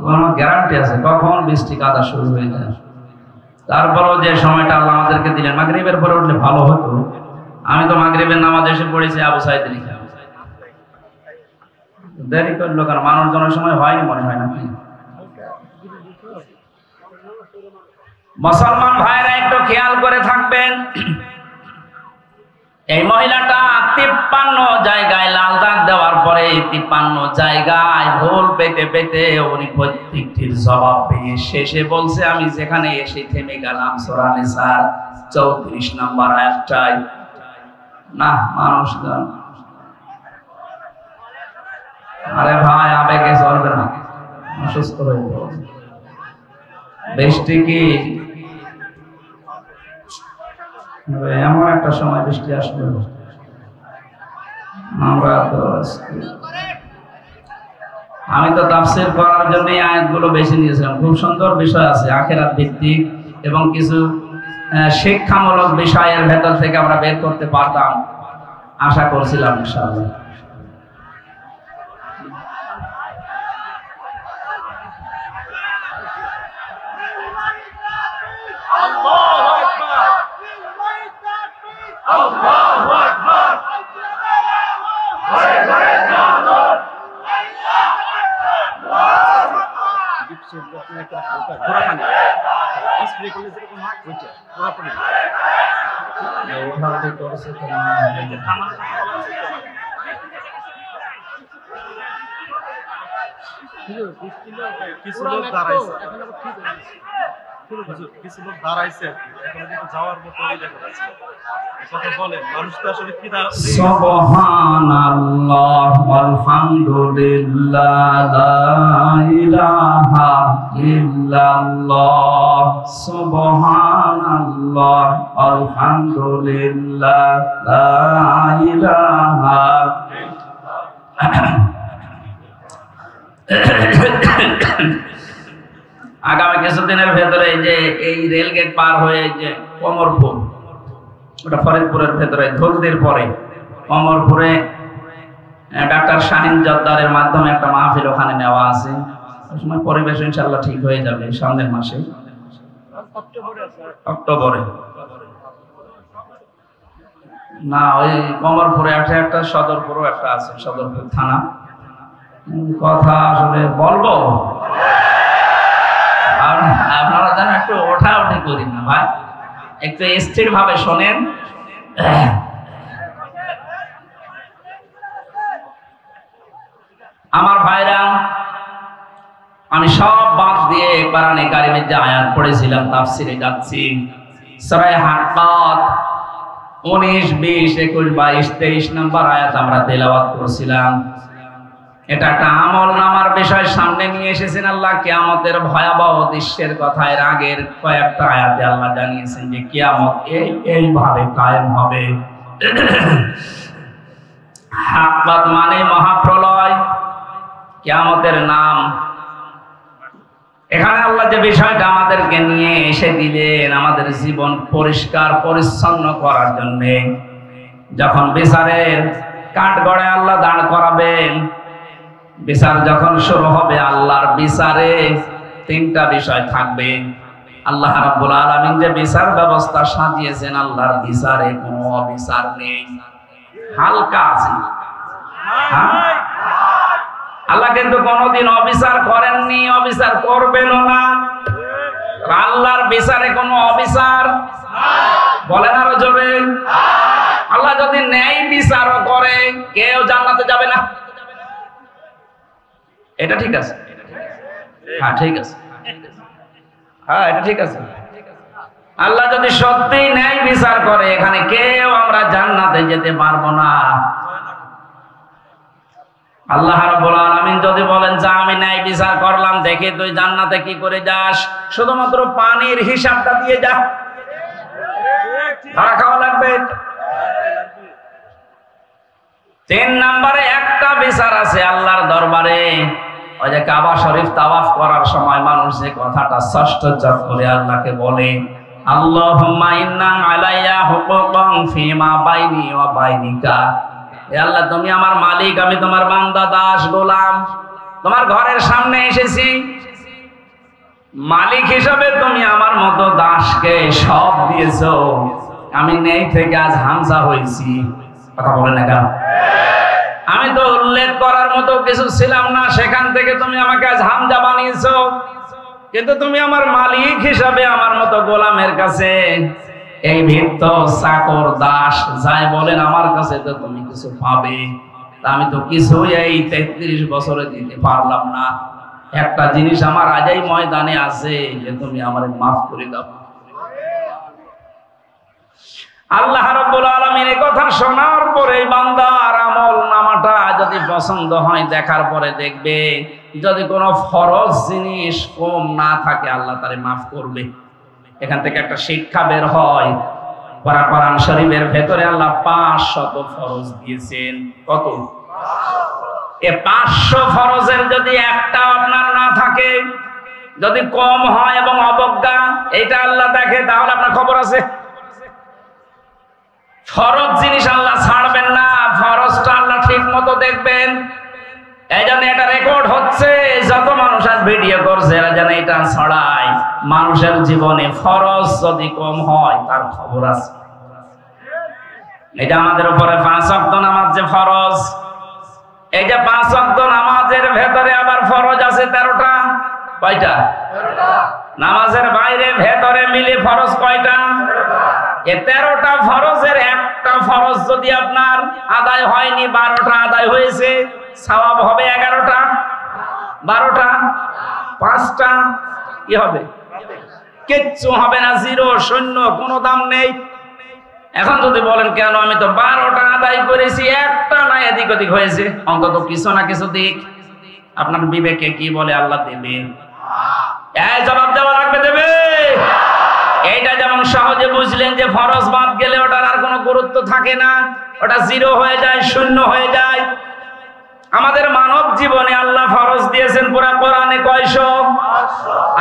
কোনো গ্যারান্টি আছে কখন বৃষ্টি কাদা শুরু হয়ে যায়। তারপরেও যে সময়টা আল্লাহ আমাদেরকে দিলেন, মাগরিবের পরে উঠলে ভালো হতো। আমি তো মাগরিবের নামাজ এসে পড়েছি আবু সাইদ দেরি করলো কারণ মানুষজনের সময় হয়নি মনে হয় নাকি? মুসলমান ভাইরা একটু খেয়াল করে থাকবেন, এই মহিলাটা 53 জায়গায় লাল দাগ দেওয়ার পরে 53 জায়গায় ভুল পেতে পেতে উনি প্রত্যেকটির জবাব পেয়ে শেষে বলছে আমি যেখানে এসে থেমে গেলাম সূরা নিসার 34 নম্বর আয়াতটায়। না মানুষজন, আরে ভাই আবেগে চলবে না, অসুস্থ হয়ে যাবে। বৃষ্টি কি এমন একটা সময় বৃষ্টি আসবে, আমরা তো আমি তো তাফসীর করার জন্য এই আয়াতগুলো বেছে নিয়েছিলাম। খুব সুন্দর বিষয় আছে আখিরাত ভিত্তিক এবং কিছু শিক্ষামূলক বিষয়ের ভেতর থেকে আমরা বের করতে পারতাম, আশা করছিলাম ইনশাআল্লাহ। কিছু লোক দাঁড়াইছে, কিছু লোক দাঁড়াইছে এখন কিন্তু যাওয়ার মতো কথা বলেন। মানুষ তো আসলে কি সুবহানাল্লাহ ওয়ালহামদুলিল্লাহ লা ইলাহা ইল্লাল্লাহ সুবহানাল্লাহ আলহামদুলিল্লাহ লা ইলাহা। আগামী কিছুদিনের ভেতরে যে এই রেল গেট পার হয়ে যে কমরপুর, ওটা ফরিদপুরের ভেতরে ধলদির পরে কমরপুরে ডাক্তার শাহিন জদ্দারের মাধ্যমে একটা মাহফিল ওখানে নেওয়া আছে। ওই সময় পরিবেশ ইনশাআল্লাহ ঠিক হয়ে যাবে সামনের মাসে অক্টোবরে। না ওই কমরপুরে আছে একটা, সদরপুরও একটা আছে, সদরপুর থানা। কথা আসলে বলবো, আপনারা যেন একটু ওঠাউঠি করি না ভাই, একটু স্থির ভাবে শোনেন। আমার ভাইরা, আমি সব বাদ দিয়ে কোরআনে কারিমের যে আয়াত পড়েছিলাম তাফসীরে যাচ্ছি। সূরা হাক্কাত 19, 20, 21, 22, 23 নম্বর আয়াত আমরা তেলাওয়াত করেছিলাম। এটা একটা আমল নামার বিষয় সামনে নিয়ে এসেছেন আল্লাহ। কিয়ামতের ভয়াবহ দৃশ্যের কথা এর আগের কয়েকটা আয়াতে আল্লাহ জানিয়েছেন যে কিয়ামত এইভাবে কায়েম হবে। হাক্কাত মানে মহাপ্রলয়, কিয়ামতের নাম। এখানে আল্লাহ যে বিষয়টা আমাদেরকে নিয়ে এসে দিলেন আমাদের জীবন পরিষ্কার পরিচ্ছন্ন করার জন্য, যখন বিচারের কাঠগড়ায় আল্লাহ দাঁড় করাবেন, বিচার যখন শুরু হবে, আল্লাহর বিচারে 3টা বিষয় থাকবে। আল্লাহ রাব্বুল আলামিন যে বিচার ব্যবস্থা সাজিয়েছেন, আল্লাহর বিচারে কোনো অবিচার নেই, হালকা আছে। আল্লাহ কিন্তু কোনোদিন অবিচার করেননি, অবিচার করবেনও না। আল্লাহর বিচারে কোনো অবিচার বলেন আরো জোরে। আল্লাহ যদি ন্যায় বিচারও করে কেউ জান্নাতে যাবে না। এটা ঠিক আছে? হ্যাঁ ঠিক আছে, হ্যাঁ এটা ঠিক আছে। আল্লাহ যদি সত্যিই ন্যায় বিচার করে এখানে কেউ আমরা জান্নাতে যেতে পারবো না। আল্লাহ রাব্বুল আলামিন যদি বলেন যে আমি ন্যায় বিচার করলাম, দেখে তুই জান্নাতে কি করে যাস, শুধুমাত্র পানির হিসাবটা দিয়ে যা, ধরা খাওয়া লাগবে। 3 নম্বরে একটা বিচার আছে আল্লাহর দরবারে। ওই যে কাবা শরীফ তাওয়াফ করার সময় মানুষ যে কথাটা ষষ্ঠোচ্চার করে আল্লাহকে বলে, আল্লাহুম্মা ইন্না আলাইয়া হুকুকান ফিমা বাইনি ওয়া বাইনিকা। হে আল্লাহ, তুমি আমার মালিক, আমি তোমার বান্দা দাস গোলাম, তোমার ঘরের সামনে এসেছি। মালিক হিসাবে তুমি আমার মতো দাসকে সব দিয়েছো, আমি নেই থেকে আজ হামজা হয়েছি। কথা বলে না কেন? আমি তো উল্লেখ করার মতো কিছু ছিলাম না, সেখান থেকে তুমি আমাকে আজ হামজা বানিয়েছো। কিন্তু তুমি আমার মালিক হিসাবে আমার মতো গোলামের কাছে এই ভিত্ত চাকর দাস যাই বলেন আমার কাছে তো তুমি কিছু পাবে। আমি তো কিছু এই 33 বছরে দিতে পারলাম না। একটা জিনিস আমার আজই ময়দানে আছে যে তুমি আমারে মাফ করে দাও। আল্লাহ রাব্বুল আলামিন এই কথা শোনার পরে বান্দার আমল নামাটা যদি পছন্দ হয় দেখার পরে দেখবে যদি কোনো ফরজ জিনিস কম না থাকে আল্লাহ তারে মাফ করবে। এখান থেকে একটা শিক্ষা বের হয়, কোরআন শরীফের ভেতরে আল্লাহ 500 ফরজ দিয়েছেন। কত? এ 500 ফরজের যদি একটা আপনার না থাকে, যদি কম হয় এবং অবজ্ঞা এটা আল্লাহ দেখে, তাহলে আপনার খবর আছে। ফরজ জিনিস আল্লাহ ছাড়বেন না, ফরজটা আল্লাহ ঠিক মতো দেখবেন। এই জন্য এটা রেকর্ড হচ্ছে, যত মানুষ আজ ভিডিও করছে এরা যেন এটা ছড়ায়। মানুষের জীবনে ফরজ যদি কম হয় তার খবর আছে। এটা আমাদের উপরে 5 ওয়াক্ত নামাজ যে ফরজ, এই যে 5 ওয়াক্ত নামাজের ভেতরে আবার ফরজ আছে 13টা। কয়টা? 13টা। নামাজের বাইরে ভেতরে মিলে ফরজ কয়টা? 13টা ফরজের একটা ফরজ যদি আপনার আদায় হয়নি, 12টা আদায় হয়েছে, সওয়াব হবে 11টা। 12টা 5টা কি হবে? কিচ্ছু হবে না, জিরো, শূন্য, কোনো দাম নেই। এখন যদি বলেন কেন আমি তো 12টা আদায় করেছি, একটা না এদিক ওদিক হয়েছে, অন্তত কিছু না কিছু দিক আপনার বিবেকে কি বলে আল্লাহ দেবে। এই জবাব দেওয়া লাগবে, দেবে। এইটা যেমন সহজে বুঝলেন যে ফরজ বাদ গেলে ওটার আর কোনো গুরুত্ব থাকে না, ওটা জিরো হয়ে যায়, শূন্য হয়ে যায়। আমাদের মানব জীবনে আল্লাহ ফরজ দিয়েছেন পুরা কোরআনে কয়শো?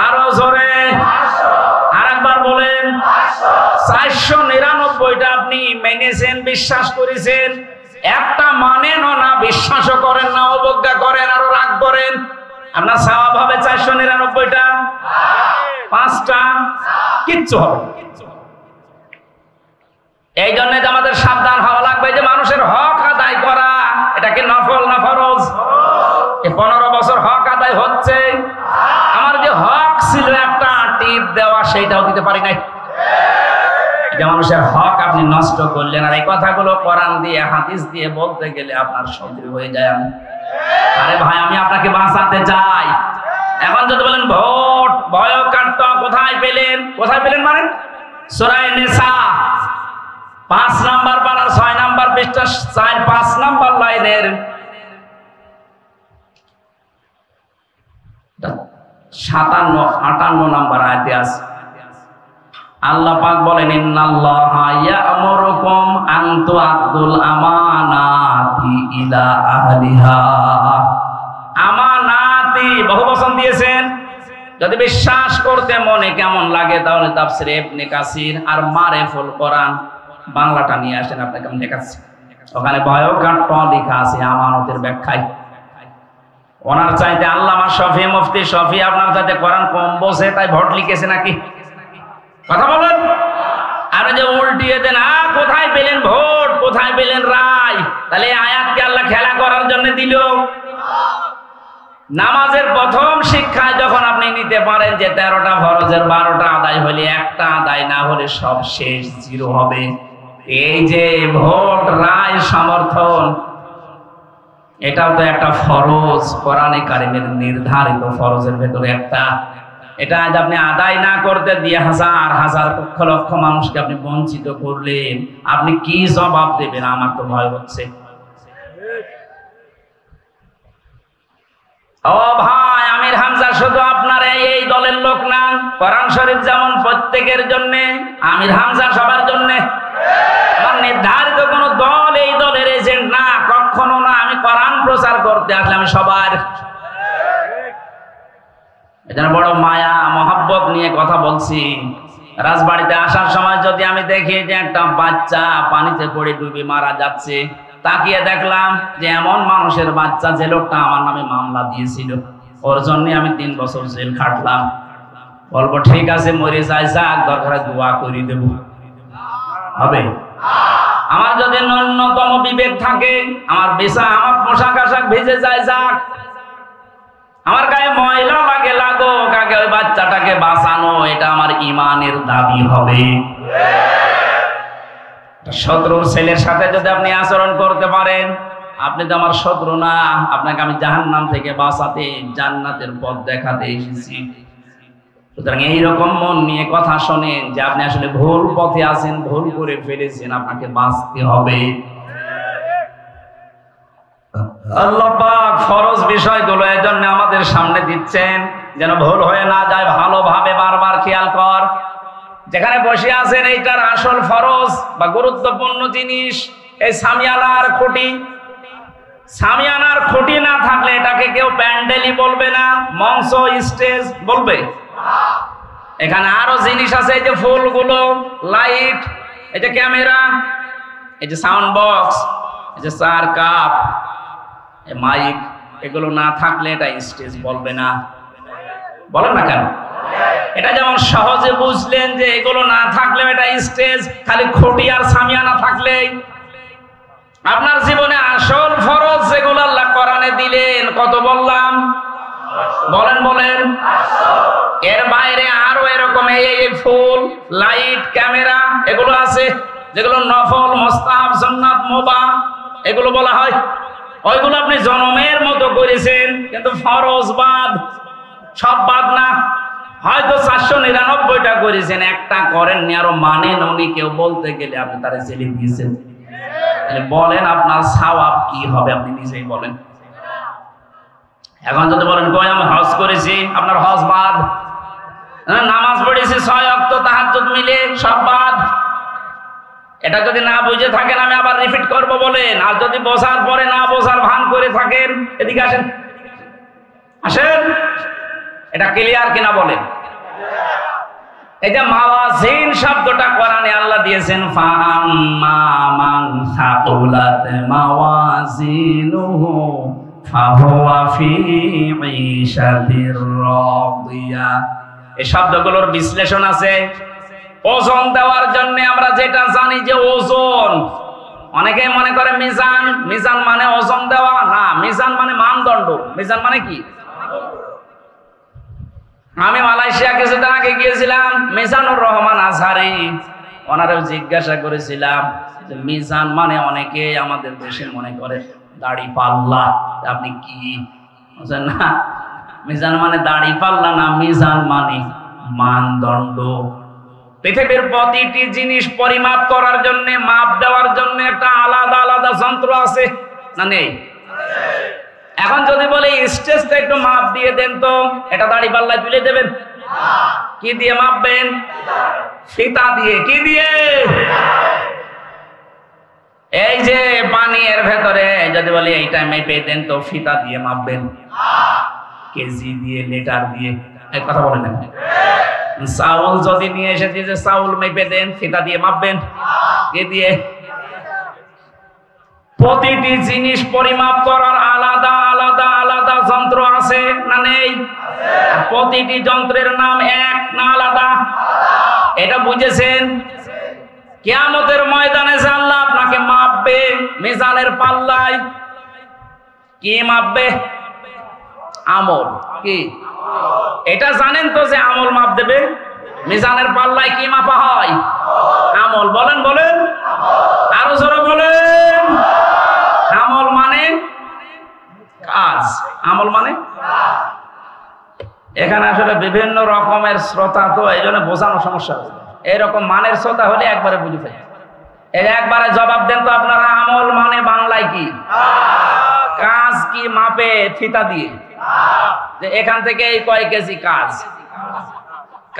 আরো জোরে আরেকবার বলেন। 499টা আপনি মেনেছেন, বিশ্বাস করেছেন। একটা মানেন না, বিশ্বাসও করেন না, অবজ্ঞা করেন, আরো রাগ করেন। আপনার সওয়াব হবে 499টা, 5টা কিচ্ছু হবে। এই জন্য আমাদের সাবধান হওয়া লাগবে যে মানুষের হক আদায় করা এটা কি নফল না ফরজ? 15 বছর হক আদায় হচ্ছে, আমার যে হক ছিল একটা টিপ দেওয়া সেইটাও দিতে পারি নাই। এটা মানুষের হক আপনি নষ্ট করলেন। আর এই কথাগুলো কোরআন দিয়ে হাদিস দিয়ে বলতে গেলে আপনার শত্রু হয়ে যায়। আরে ভাই আমি আপনাকে বাঁচাতে চাই। এখন যদি বলেন ভোট বয়কাট্ট কোথায় পেলেন? কোথায় পেলেন মানে সূরা নিসা 5 নাম্বার পারার 6 নাম্বার পৃষ্ঠা 4-5 নাম্বার লাইনের 57-58 নাম্বার আয়াতে আছে। আল্লাহ পাক বলেন ইন্নাল্লাহা ইয়া'মুরুকুম আন তু'আদ্দুল আমানাতি ইলা আহলিহা। আমানাতি বহু বচন দিয়েছেন। যদি বিশ্বাস করতে মনে কেমন লাগে তাহলে তাফসীর ইবনে কাসির আর মারিফুল কোরআন বাংলাটা নিয়ে আসেন, আপনাকে আমি দেখাচ্ছি। ওখানে বয়কাট্ট লেখা আছে আমানতের ব্যাখ্যায়। ওনার চাইতে আল্লামা শফি মুফতি শফি আপনার চাইতে কোরআন কম বোঝে তাই ভোট লিখেছে নাকি? কথা বলেন। আর যে উল্টিয়ে দেন কোথায় পেলেন ভোট, কোথায় পেলেন রায়? তাহলে আয়াতকে আল্লাহ খেলা করার জন্য দিল। নামাজের প্রথম শিক্ষায় যখন আপনি নিতে পারেন যে 13টা ফরজের 12টা আদায় হলে একটা আদায় না হলে সব শেষ, জিরো হবে। এই যে ভোট রায় সমর্থন এটাও তো একটা ফরজ, কোরআনে কারিমের নির্ধারিত ফরজের ভেতরে একটা। এটা আজ আপনি আদায় না করতে দিয়ে হাজার হাজার লক্ষ লক্ষ মানুষকে আপনি বঞ্চিত করলেন, আপনি কি জবাব দেবেন? আমার তো ভয় হচ্ছে। ও ভাই, আমির হামজা শুধু আপনার এই দলের লোক না। কোরআন শরীফ যেমন প্রত্যেকের জন্য, আমির হামজা সবার জন্য। আমার নির্ধারিত কোন দল এই দলের এজেন্ট না, কখনো না। আমি কোরআন প্রচার করতে আসলে আমি সবার। এজন্য বড় মায়া মহব্বত নিয়ে কথা বলছি। রাজবাড়িতে আসার সময় যদি আমি দেখি যে একটা বাচ্চা পানিতে পড়ে ডুবে মারা যাচ্ছে, তাকিয়ে দেখলাম যে এমন মানুষের বাচ্চা যে লোকটা আমার নামে মামলা দিয়েছিল, ওর জন্য আমি 3 বছর জেল খাটলাম, বলবো ঠিক আছে মরে যাই, যাক দরকার দোয়া করে দেব, হবে? আমার যদি ন্যূনতম বিবেক থাকে, আমার পোশাক আশাক ভিজে যায় যাক, আমার গায়ে ময়লা লাগে লাগুক, আগে ওই বাচ্চাটাকে বাঁচানো, এটা আমার ঈমানের দাবি হবে। শত্রুর ছেলের সাথে যদি আপনি আচরণ করতে পারেন, আপনি তো আমার শত্রু না, আপনাকে আমি জাহান্নাম থেকে বাঁচাতে, জান্নাতের পথ দেখাতে এসেছি। সুতরাং এইরকম মন নিয়ে কথা শোনেন যে আপনি আসলে ভুল পথে আছেন, ভুল করে ফেলেছেন, আপনাকে বাঁচতে হবে। আল্লাহ পাক ফরজ বিষয়গুলো এজন্য আমাদের সামনে দিচ্ছেন যেন ভুল হয়ে না যায়। ভালোভাবে বারবার খেয়াল কর, যেখানে বসে আছেন এইটার আসল ফরজ বা গুরুত্বপূর্ণ জিনিস এই সামিয়ানার খুঁটি। সামিয়ানার খুঁটি না থাকলে এটাকে কেউ প্যান্ডেলই বলবে না, মঞ্চ স্টেজ বলবে। এখানে আরো জিনিস আছে, এই যে ফুলগুলো, লাইট, এই যে ক্যামেরা, এই যে সাউন্ড বক্স, এই যে চার কাপ, এই মাইক, এগুলো না থাকলে এটা স্টেজ বলবে না। বলেন না কেন? এটা যেমন সহজে বুঝলেন যে এগুলো না থাকলে এটা স্টেজ, খালি খুঁটি আর সামিয়ানা থাকলেই। আপনার জীবনে আসল ফরজ যেগুলো আল্লাহ কোরআনে দিলেন, কত বললাম? বলেন বলেন। এর বাইরে আরো এরকম এই ফুল, লাইট, ক্যামেরা এগুলো আছে, যেগুলো নফল, মুস্তাহাব, সুন্নাত, মুবাহ এগুলো বলা হয়। ওইগুলো আপনি জনমের মতো করেছেন, কিন্তু ফরজ বাদ, সব বাদ না। হয়তো 499টা করেছেন, একটা করেননি, আরো মানেন উনি, কেউ বলতে গেলে আপনি তারা জেলে দিয়েছেন। বলেন আপনার সওয়াব কি হবে, আপনি নিজেই বলেন। এখন যদি বলেন কই আমি হজ করেছি, আপনার হজ বাদ। নামাজ পড়েছি 6 ওয়াক্ত তাহাজ্জুদ মিলে, সব বাদ। এটা যদি না বুঝে থাকেন আমি আবার রিপিট করব বলেন। আর যদি বোঝার পরে না বোঝার ভান করে থাকেন, এদিকে আসেন, আসেন, এটা ক্লিয়ার কিনা বলেন। এই যে মাওয়াজিন শব্দটা কোরআনে আল্লাহ দিয়েছেন, ফাআম্মা মান সাকুলাত মাওয়াজিনুহু ফাহুয়া ফি ঈশাতির রাদিয়া। এই শব্দগুলোর বিশ্লেষণ আছে। ওজন দেওয়ার জন্য আমরা যেটা জানি যে ওজন, অনেকে মনে করে মিজান, মিজান মানে ওজন দেওয়া না, মিজান মানে মানদণ্ড। মিজান মানে কি? আমি মালয়েশিয়া কিছুদিন আগে গিয়েছিলাম, মিজানুর রহমান আজহারি, ওনারেও জিজ্ঞাসা করেছিলাম যে মিজান মানে, অনেকে আমাদের দেশে মনে করে দাড়ি পাল্লা, আপনি কি বুঝেন না? মিজান মানে দাড়ি পাল্লা না, মিজান মানে মানদণ্ড। পৃথিবীর প্রতিটি জিনিস পরিমাপ করার জন্য, মাপ দেওয়ার জন্য একটা আলাদা আলাদা যন্ত্র আছে না নেই? এখন যদি বলে স্টেজটা একটু মাপ দিয়ে দেন তো, এটা দাড়ি পাল্লায় তুলে দেবেন? কি দিয়ে মাপবেন? ফিতা দিয়ে। কি দিয়ে? এই যে পানি এর ভেতরে যদি বলি এইটা মেপে দেন তো, ফিতা দিয়ে মাপবেন? কেজি দিয়ে, লিটার দিয়ে? এই কথা বলেন না। চাউল যদি নিয়ে এসেছি যে চাউল মেপে দেন, ফিতা দিয়ে মাপবেন? কি দিয়ে? প্রতিটি জিনিস পরিমাপ করার আলাদা আলাদা আলাদা যন্ত্র আছে না নেই? প্রতিটি যন্ত্রের নাম এক না আলাদা? এটা বুঝেছেন? কিয়ামতের ময়দানে যে আল্লাহ আপনাকে মাপবে মিজানের পাল্লায়, কি মাপবে? আমল। কি? এটা জানেন তো যে আমল মাপ দেবে? মিজানের পাল্লায় কি মাপা হয়? আমল। বলেন বলেন, আরো জোরে বলেন। আমল মানে কাজ। আমল মানে এখানে আসলে বিভিন্ন রকমের শ্রোতা, তো এই জন্য বোঝানো সমস্যা হচ্ছে। এইরকম মানের শ্রোতা হলে একবারে বুঝে ফেলে। এই একবারে জবাব দেন তো আপনারা, আমল মানে বাংলায় কি? কাজ। কি মাপে? ফিতা দিয়ে। যে এখান থেকে এই কয় কেজি কাজ,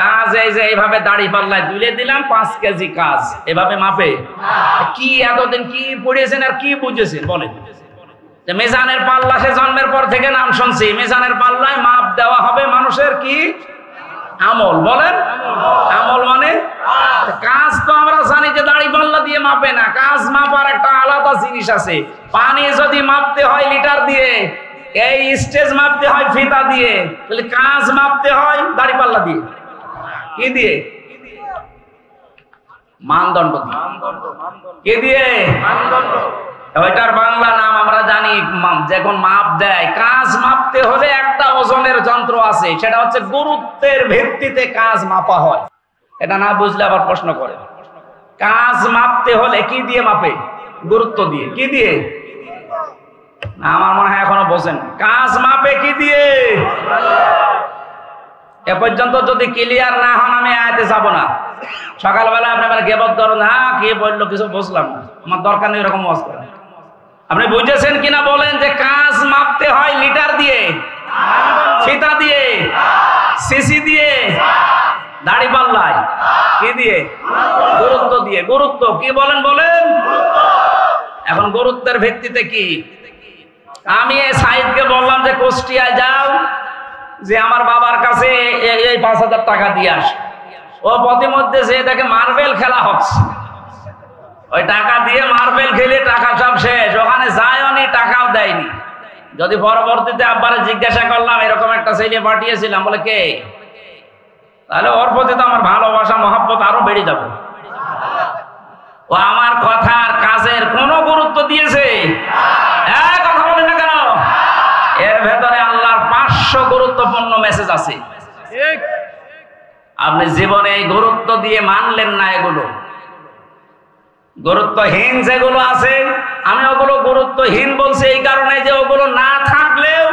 কাজ এই যে এইভাবে দাড়ি পাল্লায় তুলে দিলাম 5 কেজি কাজ, এভাবে মাপে? কি এতদিন কি পড়িয়েছেন আর কি বুঝেছেন বলেন? যে মিজানের পাল্লা সে জন্মের পর থেকে নাম শুনছি, মিজানের পাল্লায় মাপ দেওয়া হবে মানুষের কি? আমল। বলেন, আমল মানে কাজ। তো আমরা জানি যে দাড়ি পাল্লা দিয়ে মাপে না, কাজ মাপার একটা আলাদা জিনিস আছে। পানি যদি মাপতে হয় লিটার দিয়ে, এই স্টেজ মাপতে হয় ফিতা দিয়ে, তাহলে কাজ মাপতে হয় দাড়ি পাল্লা দিয়ে। কি দিয়ে? মানদণ্ড দিয়ে। কি দিয়ে? ওইটার বাংলা নাম আমরা জানি, যখন মাপ দেয়, কাজ মাপতে হলে একটা ওজনের যন্ত্র আছে, সেটা হচ্ছে গুরুত্বের ভিত্তিতে কাজ মাপা হয়। এটা না বুঝলে আবার প্রশ্ন করে। কাজ মাপতে হলে কি দিয়ে মাপে? গুরুত্ব দিয়ে। কি দিয়ে? আমার মনে হয় এখনো বোঝেন। কাজ মাপে কি দিয়ে? এ পর্যন্ত যদি ক্লিয়ার না হন আমি আয়াতে যাব না। সকালবেলা আপনি আবার গেবত করেন, হ্যাঁ কে বললো কিছু বুঝলাম না, আমার দরকার নেই এরকম ওয়াজ করা। আপনি বুঝেছেন কিনা বলেন যে কাজ মাপতে হয় লিটার দিয়ে, ফিতা দিয়ে, সিসি দিয়ে, দাড়ি পাল্লায়, কি দিয়ে? গুরুত্ব দিয়ে। গুরুত্ব কি বলেন বলেন? এখন গুরুত্বের ভিত্তিতে কি? আমি এই সাইদকে বললাম যে কুষ্টিয়ায় যাও, যে আমার বাবার কাছে এই 5,000 টাকা দিয়ে আস। ও প্রতিমধ্যে যে দেখে মার্বেল খেলা হচ্ছে, ওই টাকা দিয়ে মার্বেল খেলে টাকা সব শেষ, ওখানে যায়নি, টাকাও দেয়নি। যদি পরবর্তীতে আব্বারে জিজ্ঞাসা করলাম এরকম একটা ছেলে পাঠিয়েছিলাম, বলে কে, তাহলে ওর প্রতি তো আমার ভালোবাসা মহব্বত আরো বেড়ে যাবে। ও আমার কথার কাজের কোনো গুরুত্ব দিয়েছে? কথা বলেন না কেন? এর ভেতরে আল্লাহর 500 গুরুত্বপূর্ণ মেসেজ আছে। আপনি জীবনে এই গুরুত্ব দিয়ে মানলেন না, এগুলো গুরুত্বহীন যেগুলো আছে, আমি ওগুলো গুরুত্বহীন বলছি এই কারণে যে ওগুলো না থাকলেও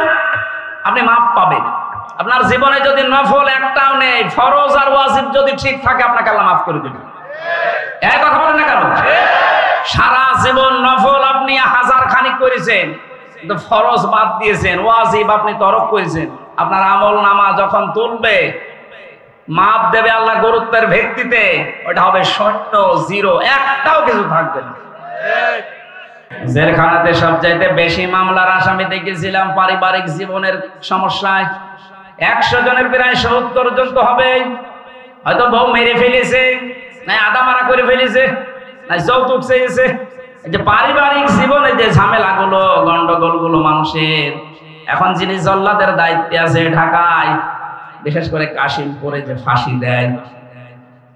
আপনি মাপ পাবেন। আপনার জীবনে যদি নফল একটাও নেই, ফরজ আর ওয়াজিব যদি ঠিক থাকে, আপনাকে আল্লাহ মাফ করে দেবেন। এই কথা বলেন না কেন? সারা জীবন নফল আপনি 1000 খানিক করেছেন, কিন্তু ফরজ বাদ দিয়েছেন, ওয়াজিব আপনি তরক করেছেন। আপনার আমল নামা যখন তুলবে, মাপ দেবে আল্লাহ গুরুত্বের ভিত্তিতে, ওটা হবে 0, একটাও কিছু থাকবে না। জেলখানাতে সবচাইতে বেশি মামলার আসামি দেখেছিলাম পারিবারিক জীবনের সমস্যায়। 100 জনের প্রায় 70 জন তো হবে, হয়তো বউ মেরে ফেলেছে, না আদামারা করে ফেলেছে, না যৌতুক চেয়েছে। এই যে পারিবারিক জীবনে যে ঝামেলাগুলো, গন্ডগোলগুলো মানুষের, এখন যিনি জল্লাদের দায়িত্বে আছে ঢাকায়, বিশেষ করে কাশিমপুরে যে ফাঁসি দেয়,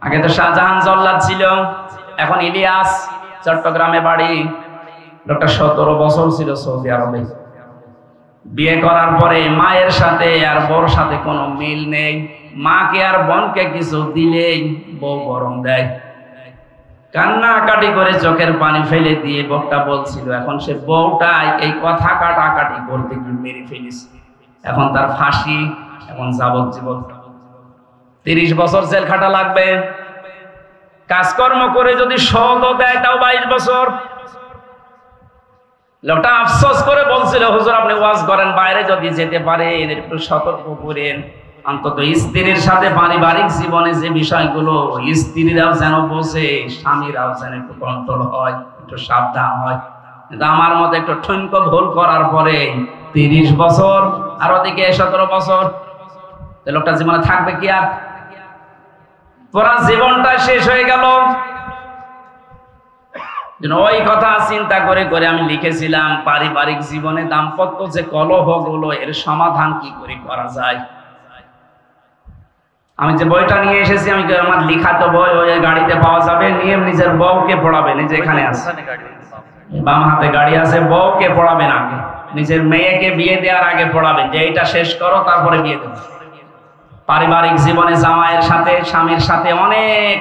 আগে তো শাহজাহান জল্লাদ ছিল, এখন ইলিয়াস, চট্টগ্রামে বাড়ি। লোকটা 17 বছর ছিল সৌদি আরবে। বিয়ে করার পরে মায়ের সাথে আর বোর সাথে কোনো মিল নেই। মাকে আর বোনকে কিছু দিলেই বউ গরম দেয়, কান্নাকাটি করে চোখের পানি ফেলে দিয়ে বউটা বলছিল, এখন সে বউটাই এই কথা কাটাকাটি করতে গিয়ে মেরে ফেলেছে। এখন তার ফাঁসি, এখন যাবজ্জীবন। 30 বছর জেল খাটা লাগবে। কাজকর্ম করে যদি শোধও দেয় তাও 22 বছর। লোকটা আফসোস করে বলছিল, হুজুর আপনি ওয়াজ করেন, বাইরে যদি যেতে পারেন একটু সতর্ক করেন, অন্তত স্ত্রীর সাথে পারিবারিক জীবনে যে বিষয়গুলো, স্ত্রীরাও যেন বোঝে, স্বামীরাও যেন একটু কন্ট্রোল হয়, একটু সাবধান হয়। কিন্তু আমার মতে একটু ঠুনকো ভুল করার পরে 30 বছর আর ওদিকে 17 বছর, লোকটা জীবনে থাকবে কি আর? পুরা জীবনটা শেষ হয়ে গেল। ওই কথা চিন্তা করে করে আমি লিখেছিলাম, পারিবারিক জীবনে দাম্পত্য যে কলহগুলো, এর সমাধান কি করে করা যায়। আমি যে বইটা নিয়ে এসেছি, আমি আমার লিখাতো বই, ওই গাড়িতে পাওয়া যাবে, নিয়ে নিজের বউকে পড়াবে, নিজে এখানে আছে, বাম হাতে গাড়ি আছে, বউকে পড়াবেন আগে, নিজের মেয়েকে বিয়ে দেওয়ার আগে পড়াবেন যে এটা শেষ করো তারপরে বিয়ে দেবে। পারিবারিক জীবনে জামাইয়ের সাথে, স্বামীর সাথে অনেক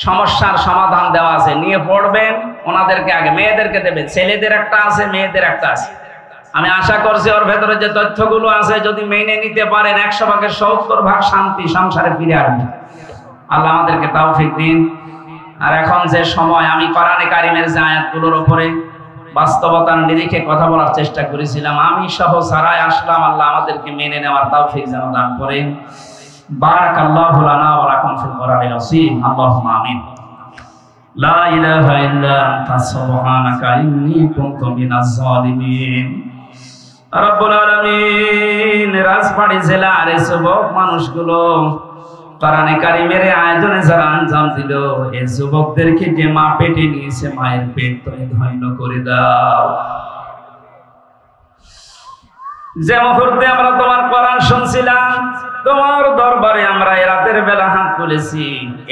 সমস্যার সমাধান দেওয়া আছে, নিয়ে পড়বেন। ওনাদেরকে আগে, মেয়েদেরকে দেবেন, ছেলেদের একটা আছে, মেয়েদের একটা আছে। আমি আশা করছি ওর ভেতরে যে তথ্যগুলো আছে যদি মেনে নিতে পারেন, 100 ভাগের 70 ভাগ শান্তি সংসারে ফিরে আসবে। আল্লাহ আমাদেরকে তৌফিক দিন। আর এখন যে সময়, আমি কোরআনে কারিমের যে আয়াতগুলোর উপরে বাস্তবতার নিরিখে কথা বলার চেষ্টা করেছিলাম, আমি সহ সারায় আসলাম। আল্লাহ আমাদেরকে মেনে নেওয়ার তৌফিক যেন দান করেন। বারাকাল্লাহু লানা ওয়া লাকুম ফিল কোরআনিল আযীম। আল্লাহুম্মা আমিন। লা ইলাহা ইল্লা আনতা সুবহানাকা ইন্নী কুনতু মিনাজ জালিমিন। রব্বুল আলামিন, রাজবাড়ী জেলার এই যুবক মানুষগুলো কোরআনে কারিমের আয়োজনে যারা আঞ্জাম দিল, এই যুবকদেরকে যে মা পেটে নিয়েছে, মায়ের পেট তুমি ধন্য করে দাও। যে মুহূর্তে আমরা তোমার কোরআন শুনছিলাম, তোমার দরবারে আমরা এই রাতের বেলা হাত তুলেছি,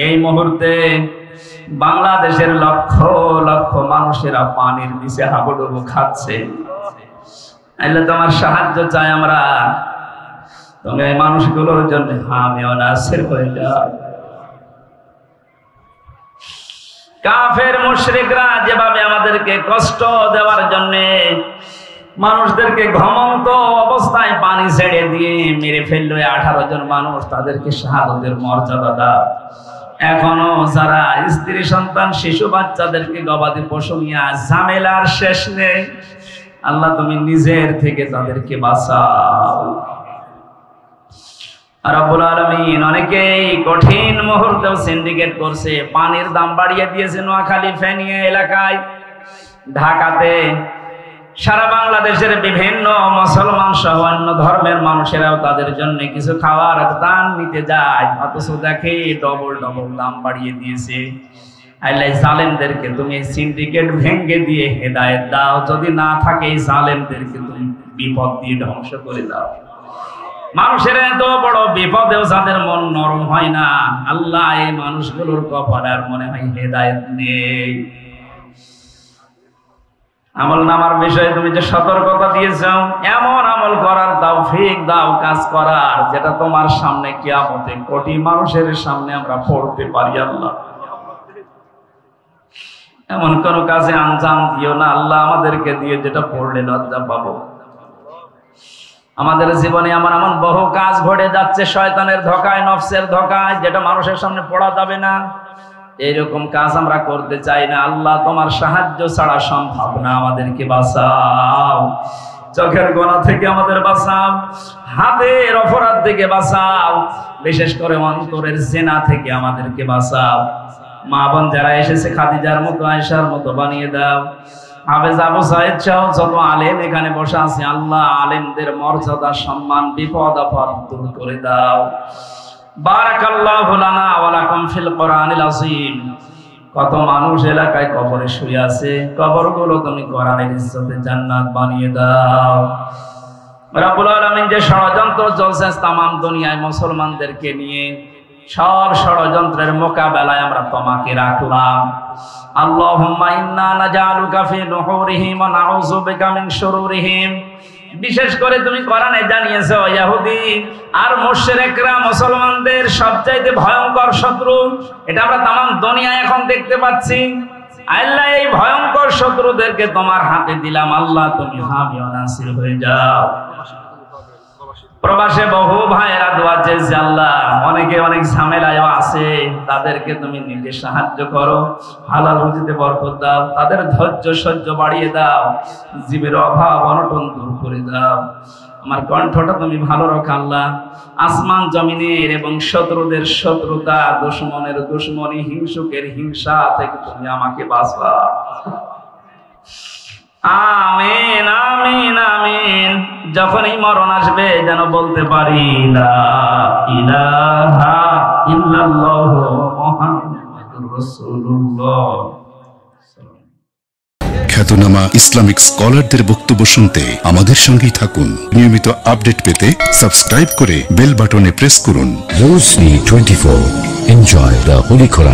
এই মুহূর্তে বাংলাদেশের লক্ষ লক্ষ মানুষেরা পানির নিচে হাবুডুবু খাচ্ছে। তাহলে তোমার সাহায্য চাই আমরা, তুমি এই মানুষগুলোর জন্য হামিও নাসির হয়ে যাও। কাফের মুশরিকরা যেভাবে আমাদেরকে কষ্ট দেওয়ার জন্য মানুষদেরকে ঘুমন্ত অবস্থায় পানি ছেড়ে দিয়ে মেরে ফেললো 18 জন মানুষ, তাদেরকে শাহাদাতের মর্যাদা দাও। এখনো যারা স্ত্রী সন্তান শিশু বাচ্চাদেরকে গবাদি পশু নিয়ে ঝামেলার শেষ নেই, আল্লাহ তুমি নিজের থেকে তাদেরকে বাঁচাও। রব্বুল আলামিন অনেকেই কঠিন মুহূর্তেও সিন্ডিকেট করছে, পানির দাম বাড়িয়ে দিয়েছে নোয়াখালী ফেনী এলাকায়, ঢাকাতে, সারা বাংলাদেশের বিভিন্ন মুসলমান সহ অন্য ধর্মের মানুষেরাও তাদের জন্য কিছু খাওয়ার দান নিতে যায়, অথচ দেখে ডবল ডবল দাম বাড়িয়ে দিয়েছে। আল্লাহ জালেমদেরকে তুমি সিন্ডিকেট ভেঙে দিয়ে হেদায়েত দাও, যদি না থাকে এই জালেমদেরকে তুমি বিপদ দিয়ে ধ্বংস করে দাও। মানুষের এত বড় বিপদেও যাদের মন নরম হয় না, আল্লাহ এই মানুষগুলোর কপালে আর মনে হয় হেদায়েত নেই। আমল নামার বিষয়ে তুমি যে সতর্কতা দিয়েছো, এমন আমল করার তৌফিক দাও, কাজ করার যেটা তোমার সামনে কিয়ামতে কোটি মানুষের সামনে আমরা পড়তে পারি। আল্লাহ এমন কোন কাজে আঞ্জাম দিও না আল্লাহ আমাদেরকে দিয়ে যেটা পড়লে লজ্জা পাবো। আমাদের জীবনে এমন বহু কাজ ঘটে যাচ্ছে শয়তানের ধোঁকায়, নফসের ধোঁকায়, যেটা মানুষের সামনে পড়া যাবে না। এইরকম কাজ আমরা করতে চাই না। আল্লাহ তোমার সাহায্য ছাড়া সম্ভব না, আমাদেরকে বাঁচাও। চোখের গোনা থেকে আমাদের বাঁচাও, হাতের অপরাধ থেকে বাঁচাও, বিশেষ করে অন্তরের জেনা থেকে আমাদেরকে বাঁচাও। মা বোন যারা এসেছে খাদিজার মতো, আয়েশার মতো বানিয়ে দাও। হাফেজ আবু সাইদ সহ যত আলেম এখানে বসে আছে, আল্লাহ আলেমদের মর্যাদা সম্মান বিপদ আপদ দূর করে দাও। বারাকাল্লাহু লানা ওয়া লাকুম ফিল কোরআনিল আযীম। কত মানুষ এলাকায় কবরে শুয়ে আছে, কবরগুলো তুমি কোরআনের ইজ্জতে জান্নাত বানিয়ে দাও। রব্বুল আলামিন যে ষড়যন্ত্র চলছে তাম দুনিয়ায় মুসলমানদেরকে নিয়ে, সব ষড়যন্ত্রের মোকাবেলায় আমরা তোমাকে রাখলাম। আল্লাহুম্মা ইন্না নাজআলুকা ফি নুহুরিহিম ওয়া নাউযু বিকা মিন শুরুরিহিম। বিশেষ করে তুমি কোরআনে জানিয়েছো ইহুদি আর মুশরিকরা মুসলমানদের সবচাইতে ভয়ঙ্কর শত্রু, এটা আমরা তাম দুনিয়ায় এখন দেখতে পাচ্ছি। আল্লাহ এই ভয়ঙ্কর শত্রুদেরকে তোমার হাতে দিলাম, আল্লাহ তুমি হামি ও নাসির হয়ে যাও। প্রবাসে বহু ভাইয়েরা দোয়া চেয়েছে, আল্লাহ অনেকে অনেক ঝামেলায় আছে, তাদেরকে তুমি নিজে সাহায্য করো, হালাল রুজিতে বরকত দাও, তাদের ধৈর্য সহ্য বাড়িয়ে দাও, জীবের অভাব অনটন দূর করে দাও। আমার কণ্ঠটা তুমি ভালো রাখো আল্লাহ। আসমান জমিনের এবং শত্রুদের শত্রুতা, দুশমনের দুশমনি, হিংসুকের হিংসা থেকে তুমি আমাকে বাঁচাও। আমিন আমিন আমিন। যখনই মরণ আসবে যেন বলতে পারি লা ইলাহা ইল্লাল্লাহু মুহাম্মাদুর রাসূলুল্লাহ। খ্যাতনামা ইসলামিক স্কলারদের বক্তব্য শুনতে আমাদের সঙ্গেই থাকুন। নিয়মিত আপডেট পেতে সাবস্ক্রাইব করে বেল বাটনে প্রেস করুন। Rosary 24. Enjoy the Holy Quran.